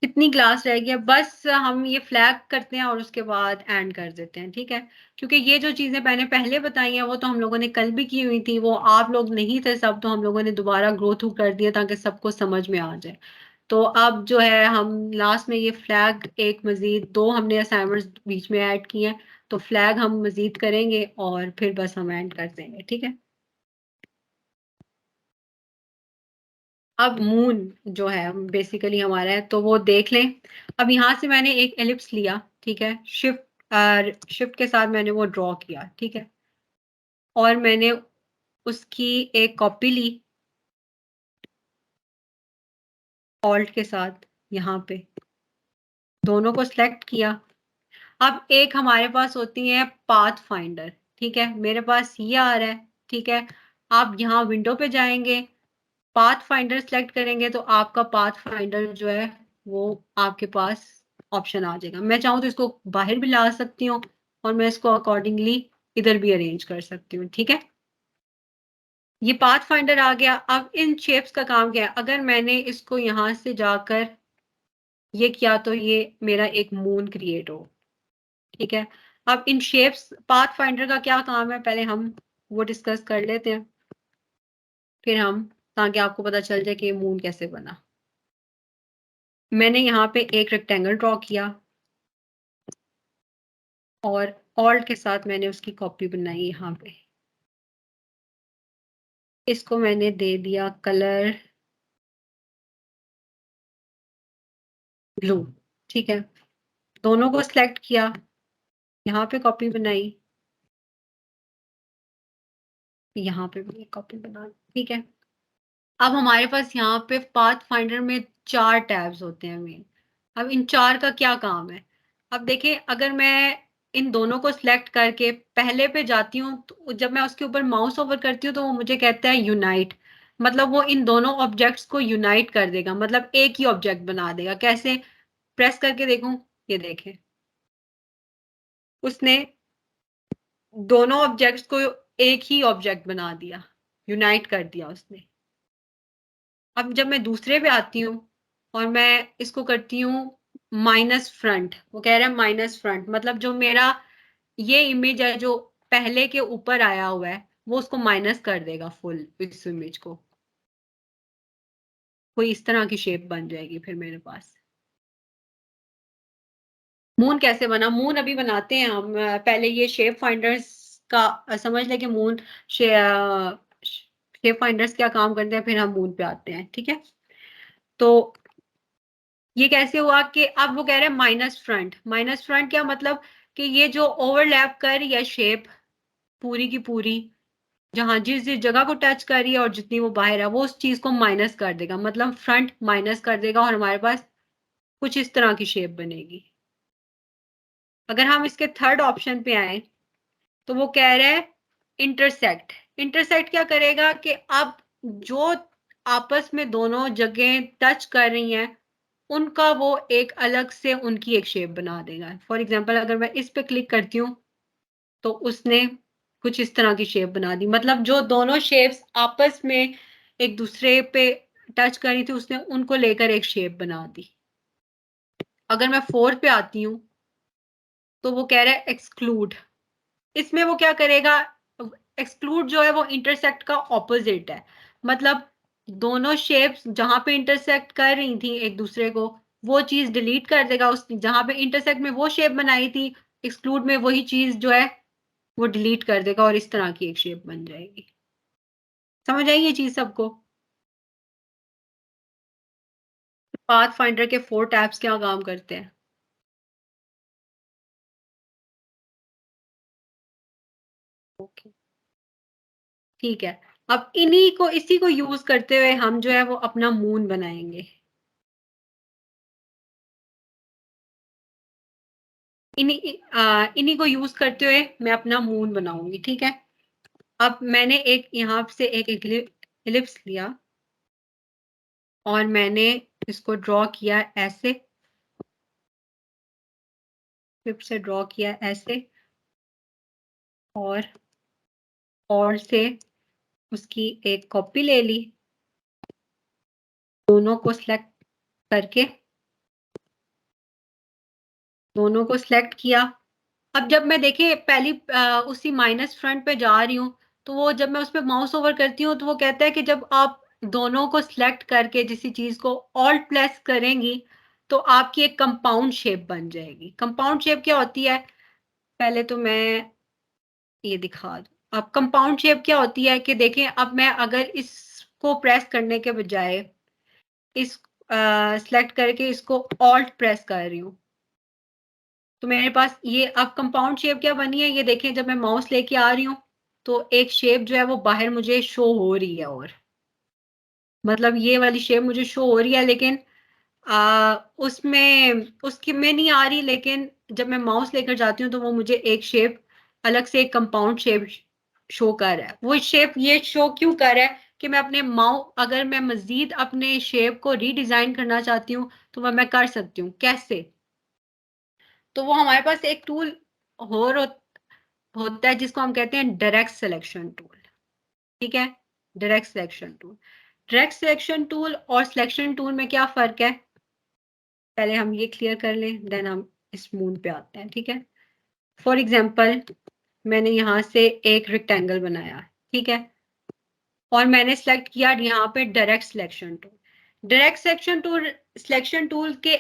कितनी क्लास रह गई है, बस हम ये फ्लैग करते हैं और उसके बाद एंड कर देते हैं, ठीक है, क्योंकि ये जो चीजें मैंने पहले बताई हैं वो तो हम लोगों ने कल भी की हुई थी, वो आप लोग नहीं थे सब, तो हम लोगों ने दोबारा ग्रो थ्रू कर दिया ताकि सबको समझ में आ जाए। तो अब जो है हम लास्ट में ये फ्लैग एक मजीद 2 हमने असाइनमेंट्स बीच में ऐड किए हैं, तो फ्लैग हम मजीद करेंगे और फिर बस हम एंड कर देंगे, ठीक है। अब मून जो है बेसिकली हमारा है, तो वो देख लें। अब यहाँ से मैंने एक एलिप्स लिया, ठीक है, शिफ्ट के साथ मैंने वो ड्रॉ किया, ठीक है, और मैंने उसकी एक कॉपी ली ऑल्ट के साथ, यहाँ पे दोनों को सिलेक्ट किया। अब एक हमारे पास होती है पाथ फाइंडर, ठीक है, मेरे पास ये आ रहा है, ठीक है, आप यहाँ विंडो पे जाएंगे पाथ फाइंडर सेलेक्ट करेंगे तो आपका पाथ फाइंडर जो है वो आपके पास ऑप्शन आ जाएगा। मैं चाहूँ तो इसको बाहर भी ला सकती हूँ और मैं इसको अकॉर्डिंगली इधर भी अरेंज कर सकती हूँ, ठीक है। ये पाथ फाइंडर आ गया। अब इन शेप्स का काम क्या है, अगर मैंने इसको यहां से जाकर ये किया तो ये मेरा एक मून क्रिएट हो, ठीक है। अब इन शेप्स पाथ फाइंडर का क्या काम है पहले हम वो डिस्कस कर लेते हैं, फिर हम, ताकि आपको पता चल जाए कि मून कैसे बना। मैंने यहाँ पे एक रेक्टेंगल ड्रॉ किया और ऑल्ट के साथ मैंने उसकी कॉपी बनाई यहाँ पे। इसको मैंने दे दिया कलर ब्लू, ठीक है। दोनों को सिलेक्ट किया, यहाँ पे कॉपी बनाई, यहाँ पे भी कॉपी बना, ठीक है। अब हमारे पास यहाँ पे पाथ फाइंडर में 4 टैब्स होते हैं मेन। अब इन 4 का क्या काम है, अब देखिए अगर मैं इन दोनों को सिलेक्ट करके पहले पे जाती हूँ तो जब मैं उसके ऊपर माउस ओवर करती हूँ तो वो मुझे कहता है यूनाइट, मतलब वो इन दोनों ऑब्जेक्ट्स को यूनाइट कर देगा, मतलब एक ही ऑब्जेक्ट बना देगा। कैसे, प्रेस करके देखूं, ये देखें उसने दोनों ऑब्जेक्ट्स को एक ही ऑब्जेक्ट बना दिया, यूनाइट कर दिया उसने। अब जब मैं दूसरे पे आती हूँ और मैं इसको करती हूँ माइनस फ्रंट, वो कह रहा है माइनस फ्रंट, मतलब जो मेरा ये इमेज है जो पहले के ऊपर आया हुआ है वो उसको माइनस कर देगा फुल इस इमेज को। कोई इस तरह की शेप बन जाएगी फिर मेरे पास। मून कैसे बना, मून अभी बनाते हैं हम। पहले ये शेप फाइंडर्स का समझ लें कि मून शेप फाइंडर्स क्या काम करते हैं, फिर हम मून पे आते हैं, ठीक है। तो ये कैसे हुआ कि अब वो कह रहे हैं माइनस फ्रंट। माइनस फ्रंट क्या मतलब कि ये जो ओवरलैप कर रही है शेप पूरी की पूरी, जहां जिस जिस जगह को टच कर रही है और जितनी वो बाहर है वो उस चीज को माइनस कर देगा, मतलब फ्रंट माइनस कर देगा और हमारे पास कुछ इस तरह की शेप बनेगी। अगर हम इसके थर्ड ऑप्शन पे आए तो वो कह रहा है इंटरसेक्ट। इंटरसेक्ट क्या करेगा कि अब जो आपस में दोनों जगह टच कर रही हैं उनका वो एक अलग से उनकी एक शेप बना देगा। फॉर एग्जांपल अगर मैं इस पे क्लिक करती हूँ तो उसने कुछ इस तरह की शेप बना दी, मतलब जो दोनों शेप्स आपस में एक दूसरे पे टच कर रही थी उसने उनको लेकर एक शेप बना दी। अगर मैं फोर्थ पे आती हूँ तो वो कह रहा है एक्सक्लूड। इसमें वो क्या करेगा, एक्सक्लूड जो है वो इंटरसेक्ट का ऑपोजिट है, मतलब दोनों शेप्स जहां पे इंटरसेक्ट कर रही थी एक दूसरे को वो चीज डिलीट कर देगा, उस जहां पे इंटरसेक्ट में वो शेप बनाई थी एक्सक्लूड में वही चीज जो है वो डिलीट कर देगा और इस तरह की एक शेप बन जाएगी। समझ आई ये चीज सबको। पाथ फाइंडर के 4 टैब्स क्या काम करते हैं। ओके, ठीक है। अब इन्हीं को इसी को यूज करते हुए हम जो है वो अपना मून बनाएंगे। इन्हीं को यूज करते हुए मैं अपना मून बनाऊंगी, ठीक है। अब मैंने एक यहाँ से एक इलिप्स लिया और मैंने इसको ड्रॉ किया ऐसे, टिप से ड्रॉ किया ऐसे और से उसकी एक कॉपी ले ली, दोनों को सिलेक्ट करके दोनों को सिलेक्ट किया। अब जब मैं देखिए पहली उसी माइनस फ्रंट पे जा रही हूँ तो वो जब मैं उस पर माउस ओवर करती हूँ तो वो कहता है कि जब आप दोनों को सिलेक्ट करके किसी चीज को ऑल्ट प्रेस करेंगी तो आपकी एक कंपाउंड शेप बन जाएगी। कंपाउंड शेप क्या होती है, पहले तो मैं ये दिखा दूं। अब कंपाउंड शेप क्या होती है कि देखें, अब मैं अगर इसको प्रेस करने के बजाय इस सिलेक्ट करके इसको ऑल्ट प्रेस कर रही हूँ तो मेरे पास ये अब कंपाउंड शेप क्या बनी है, ये देखें जब मैं माउस लेके आ रही हूँ तो एक शेप जो है वो बाहर मुझे शो हो रही है, और मतलब ये वाली शेप मुझे शो हो रही है लेकिन उसमें उसकी में नहीं आ रही, लेकिन जब मैं माउस लेकर जाती हूँ तो वो मुझे एक शेप अलग से एक कंपाउंड शेप शो कर रहा है। वो शेप ये शो क्यों कर रहा है, कि मैं अपने अगर मैं मजीद अपने शेप को रीडिजाइन करना चाहती हूँ तो वह मैं कर सकती हूँ। कैसे? तो वो हमारे पास एक टूल और होता है जिसको हम कहते हैं डायरेक्ट सिलेक्शन टूल। ठीक है, direct selection tool. Direct selection tool और सिलेक्शन टूल में क्या फर्क है, पहले हम ये क्लियर कर लें, देन हम इस मून पे आते हैं। ठीक है, फॉर एग्जाम्पल मैंने यहाँ से एक रेक्टेंगल बनाया, ठीक है, और मैंने सेलेक्ट किया यहाँ पे direct selection tool. Direct selection tool के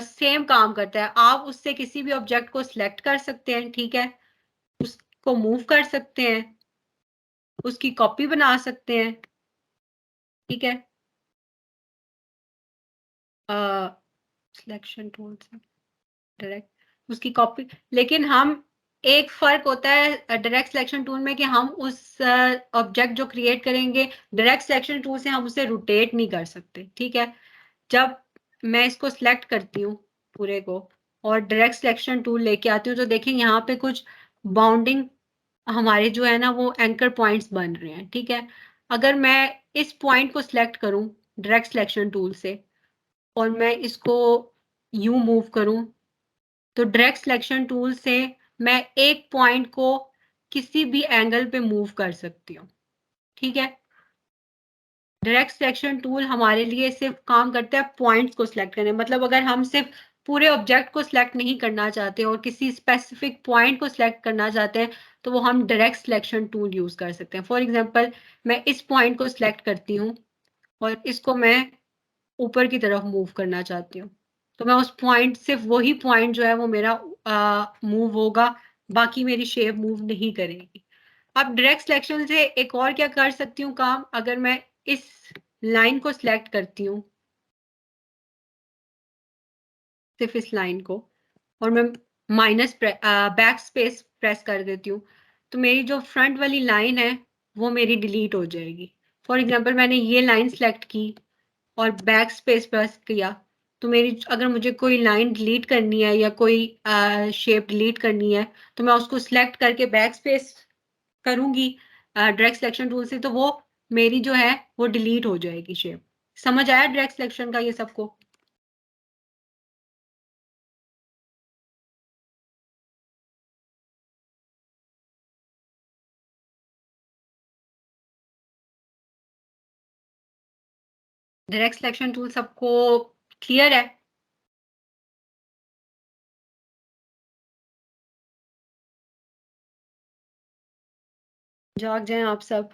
सेम काम करता है। आप उससे किसी भी ऑब्जेक्ट को सिलेक्ट कर सकते हैं, ठीक है, उसको मूव कर सकते हैं, उसकी कॉपी बना सकते हैं, ठीक है, सिलेक्शन टूल से डायरेक्ट उसकी कॉपी। लेकिन हम एक फर्क होता है डायरेक्ट सिलेक्शन टूल में कि हम उस ऑब्जेक्ट जो क्रिएट करेंगे डायरेक्ट सिलेक्शन टूल से हम उसे रोटेट नहीं कर सकते। ठीक है, जब मैं इसको सिलेक्ट करती हूँ पूरे को और डायरेक्ट सिलेक्शन टूल लेके आती हूँ तो देखें यहाँ पे कुछ बाउंडिंग हमारे जो है ना वो एंकर पॉइंट्स बन रहे हैं। ठीक है, अगर मैं इस पॉइंट को सिलेक्ट करूं डायरेक्ट सिलेक्शन टूल से और मैं इसको यूं मूव करूं तो डायरेक्ट सिलेक्शन टूल से मैं एक पॉइंट को किसी भी एंगल पे मूव कर सकती हूँ। ठीक है, डायरेक्ट सिलेक्शन टूल हमारे लिए सिर्फ काम करता है पॉइंट्स को सिलेक्ट करने, मतलब अगर हम सिर्फ पूरे ऑब्जेक्ट को सिलेक्ट नहीं करना चाहते और किसी स्पेसिफिक पॉइंट को सिलेक्ट करना चाहते हैं तो वो हम डायरेक्ट सिलेक्शन टूल यूज कर सकते हैं। फॉर एग्जांपल मैं इस पॉइंट को सिलेक्ट करती हूँ और इसको मैं ऊपर की तरफ मूव करना चाहती हूँ तो मैं उस पॉइंट सिर्फ वही पॉइंट जो है वो मेरा मूव होगा, बाकी मेरी शेप मूव नहीं करेगी। अब डायरेक्ट सिलेक्शन से एक और क्या कर सकती हूँ काम, अगर मैं इस लाइन को सिलेक्ट करती हूँ, सिर्फ इस लाइन को, और मैं बैक स्पेस प्रेस कर देती हूँ तो मेरी जो फ्रंट वाली लाइन है वो मेरी डिलीट हो जाएगी। फॉर एग्जांपल मैंने ये लाइन सेलेक्ट की और बैक स्पेस प्रेस किया तो मेरी अगर मुझे कोई लाइन डिलीट करनी है या कोई शेप डिलीट करनी है तो मैं उसको सिलेक्ट करके बैक स्पेस करूंगी डायरेक्ट सिलेक्शन टूल से तो वो मेरी जो है वो डिलीट हो जाएगी शेप। समझ आया डायरेक्ट सिलेक्शन का ये सबको? डायरेक्ट सिलेक्शन टूल सबको क्लियर है? जाग जाएं आप सब।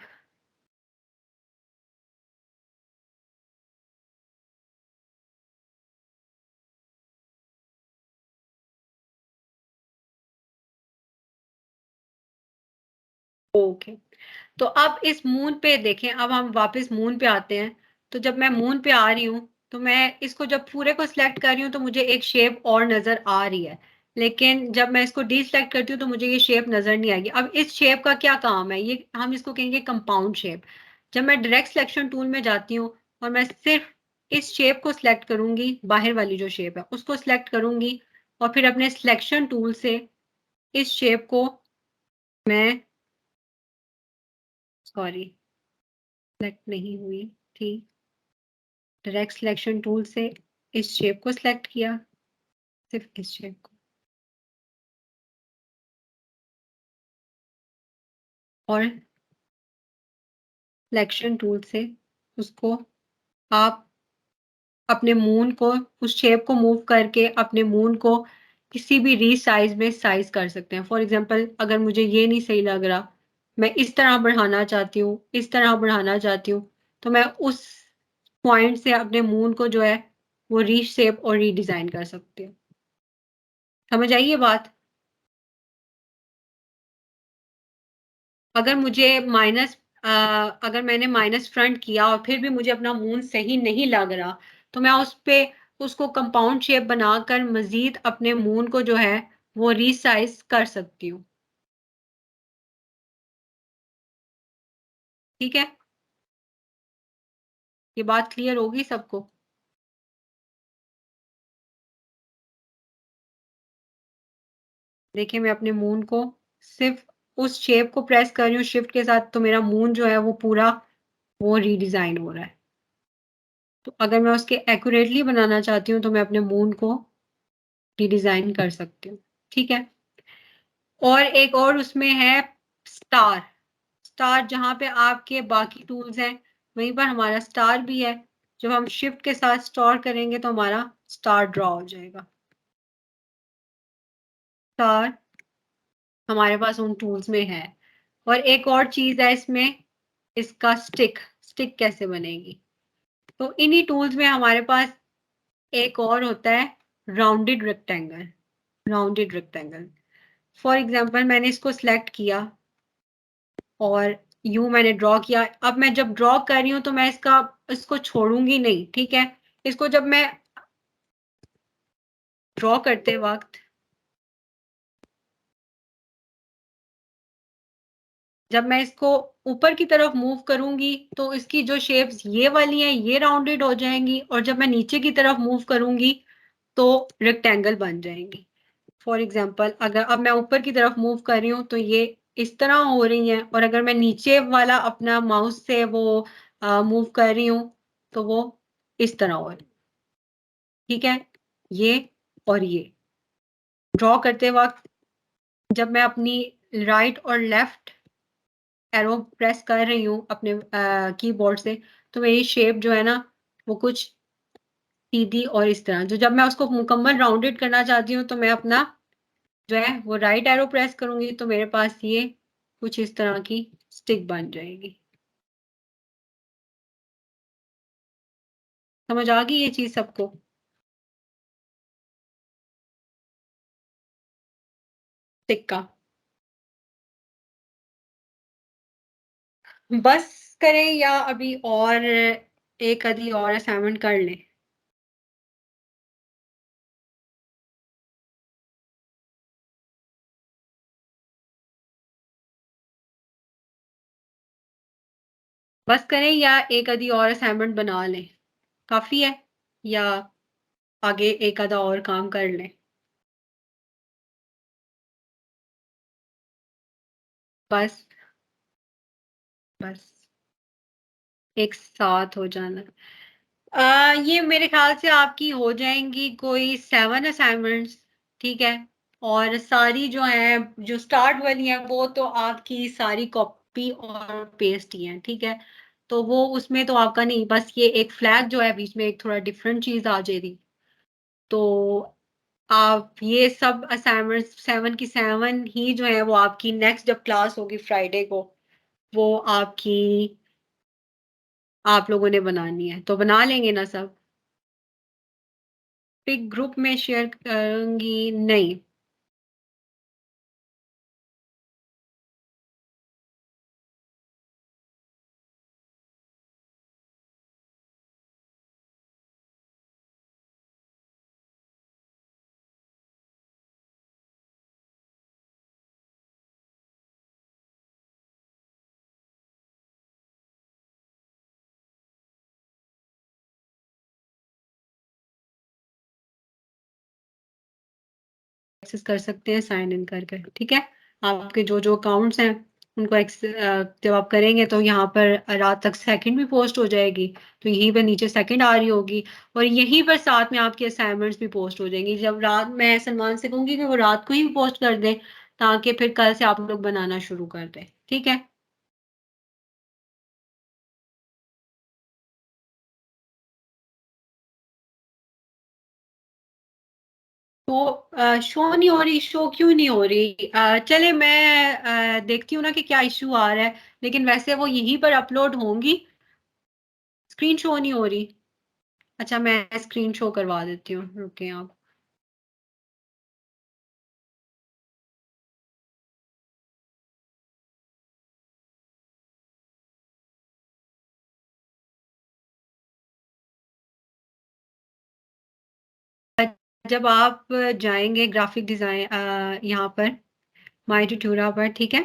ओके, तो अब इस मून पे देखें, अब हम वापस मून पे आते हैं। तो जब मैं मून पे आ रही हूँ तो मैं इसको जब पूरे को सिलेक्ट कर रही हूँ तो मुझे एक शेप और नजर आ रही है, लेकिन जब मैं इसको डीसिलेक्ट करती हूँ तो मुझे ये शेप नजर नहीं आएगी। अब इस शेप का क्या काम है, ये हम इसको कहेंगे कंपाउंड शेप। जब मैं डायरेक्ट सिलेक्शन टूल में जाती हूँ और मैं सिर्फ इस शेप को सिलेक्ट करूंगी, बाहर वाली जो शेप है उसको सिलेक्ट करूंगी और फिर अपने सिलेक्शन टूल से इस शेप को मैं, सॉरी सिलेक्ट नहीं हुई थी, डायरेक्ट सिलेक्शन टूल से इस शेप को सिलेक्ट किया, सिर्फ इस शेप को, और सिलेक्शन टूल से उसको आप अपने मून को, उस शेप को मूव करके अपने मून को किसी भी रीसाइज में साइज कर सकते हैं। फॉर एग्जांपल अगर मुझे ये नहीं सही लग रहा, मैं इस तरह बढ़ाना चाहती हूँ, इस तरह बढ़ाना चाहती हूँ, तो मैं उस पॉइंट से अपने मून को जो है वो रीशेप और रीडिजाइन कर सकती हूँ। समझ आई ये बात? अगर मुझे अगर मैंने माइनस फ्रंट किया और फिर भी मुझे अपना मून सही नहीं लग रहा तो मैं उस पे उसको कंपाउंड शेप बनाकर मजीद अपने मून को जो है वो रीसाइज कर सकती हूँ। ठीक है, ये बात क्लियर होगी सबको? देखिए मैं अपने मून को सिर्फ उस शेप को प्रेस कर रही हूँ शिफ्ट के साथ तो मेरा मून जो है वो पूरा वो रीडिज़ाइन हो रहा है। तो अगर मैं उसके एक्यूरेटली बनाना चाहती हूँ तो मैं अपने मून को रीडिज़ाइन कर सकती हूँ, ठीक है? और एक और उसमें है स्टार। स्टार जहाँ पे आपके बाकी टूल्स हैं, वहीं पर हमारा स्टार भी है। जब हम शिफ्ट के साथ स्टोर करेंगे तो हमारा स्टार ड्रॉ हो जाएगा। स्टार हमारे पास उन टूल्स में है। और एक और चीज़ है इसमें, इसका स्टिक। स्टिक कैसे बनेगी? तो इन्हीं टूल्स में हमारे पास एक और होता है rounded rectangle. Rounded rectangle for example मैंने इसको सिलेक्ट किया और यूं मैंने ड्रॉ किया। अब मैं जब ड्रॉ कर रही हूं तो मैं इसको छोड़ूंगी नहीं, ठीक है? इसको जब मैं ड्रॉ करते वक्त, जब मैं इसको ऊपर की तरफ मूव करूंगी तो इसकी जो शेप्स ये वाली हैं ये राउंडेड हो जाएंगी, और जब मैं नीचे की तरफ मूव करूंगी तो रेक्टेंगल बन जाएंगी। फॉर एग्जाम्पल अगर अब मैं ऊपर की तरफ मूव कर रही हूँ तो ये इस तरह हो रही हैं, और अगर मैं नीचे वाला अपना माउस से वो मूव कर रही हूँ तो वो इस तरह हो रही है, ठीक है? ये और ये ड्रॉ करते वक्त जब मैं अपनी राइट और लेफ्ट एरो प्रेस कर रही हूँ अपने कीबोर्ड से, तो मेरी शेप जो है ना वो कुछ सीधी और इस तरह, जो जब मैं उसको मुकम्मल राउंडेड करना चाहती हूँ तो मैं अपना जो है वो राइट एरो प्रेस करूंगी तो मेरे पास ये कुछ इस तरह की स्टिक बन जाएगी। समझ आ गई ये चीज सबको? स्टिक का बस करें या अभी और एक आधी और असाइनमेंट कर लें? बस करें या एक आधी और असाइनमेंट बना लें? काफी है या आगे एक आधा और काम कर लें? बस बस एक साथ हो जाना। ये मेरे ख्याल से आपकी हो जाएंगी कोई 7 असाइनमेंट्स, ठीक है? और सारी जो है जो स्टार्ट वाली है वो तो आपकी सारी कॉपी और पेस्ट ही है, ठीक है? तो वो उसमें तो आपका नहीं, बस ये एक फ्लैग जो है बीच में एक थोड़ा डिफरेंट चीज आ जाएगी। तो आप ये सब असाइनमेंट्स 7 की 7 ही जो है वो आपकी नेक्स्ट जब क्लास होगी फ्राइडे को, वो आपकी आप लोगों ने बनानी है। तो बना लेंगे ना सब? फिर ग्रुप में शेयर करूंगी नहीं? एक्सेस कर सकते हैं साइन इन करके, ठीक है? आपके जो जो अकाउंट्स हैं उनको जब आप करेंगे तो यहाँ पर रात तक सेकंड भी पोस्ट हो जाएगी, तो यहीं पर नीचे सेकंड आ रही होगी, और यहीं पर साथ में आपकी असाइनमेंट्स भी पोस्ट हो जाएंगी। जब रात मैं सलमान से कहूंगी कि वो रात को ही पोस्ट कर दें ताकि फिर कल से आप लोग बनाना शुरू कर दें, ठीक है? तो शो नहीं हो रही, शो क्यों नहीं हो रही? चले मैं देखती हूँ ना कि क्या इशू आ रहा है, लेकिन वैसे वो यहीं पर अपलोड होंगी। स्क्रीन शो नहीं हो रही? अच्छा मैं स्क्रीन शो करवा देती हूँ, रुके आप। जब आप जाएंगे ग्राफिक डिजाइन यहाँ पर माई ट्यूटोरियल पर, ठीक है?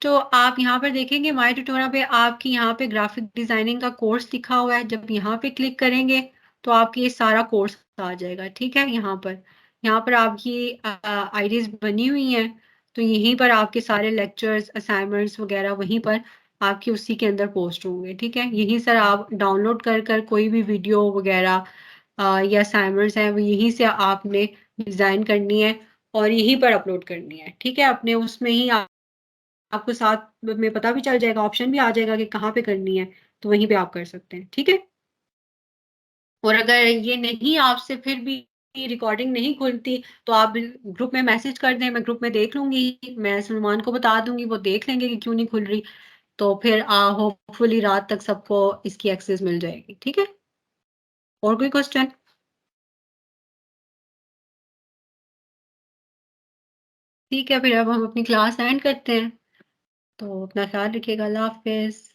तो आप यहाँ पर देखेंगे माई ट्यूटोरियल पे आपकी यहाँ पे ग्राफिक डिजाइनिंग का कोर्स लिखा हुआ है। जब यहाँ पे क्लिक करेंगे तो आपकी ये सारा कोर्स आ जाएगा, ठीक है? यहाँ पर आपकी आईडीज बनी हुई हैं, तो यहीं पर आपके सारे लेक्चर्स असाइनमेंट्स वगैरह वहीं पर आपकी उसी के अंदर पोस्ट होंगे, ठीक है। यही सर आप डाउनलोड कर कर कोई भी वीडियो वगैरह या असाइनमेंट्स हैं वो यहीं से आपने डिज़ाइन करनी है और यहीं पर अपलोड करनी है, ठीक है। अपने उसमें ही आपको साथ में पता भी चल जाएगा, ऑप्शन भी आ जाएगा कि कहाँ पे करनी है, तो वहीं पे आप कर सकते हैं, ठीक है। और अगर ये नहीं आपसे फिर भी रिकॉर्डिंग नहीं खुलती तो आप ग्रुप में मैसेज कर दें, मैं ग्रुप में देख लूंगी, मैं सलमान को बता दूंगी, वो देख लेंगे कि क्यों नहीं खुल रही। तो फिर होपफुली रात तक सबको इसकी एक्सेस मिल जाएगी, ठीक है। और कोई क्वेश्चन? ठीक है, फिर अब हम अपनी क्लास एंड करते हैं। तो अपना ख्याल रखिएगा। अल्लाह हाफिज।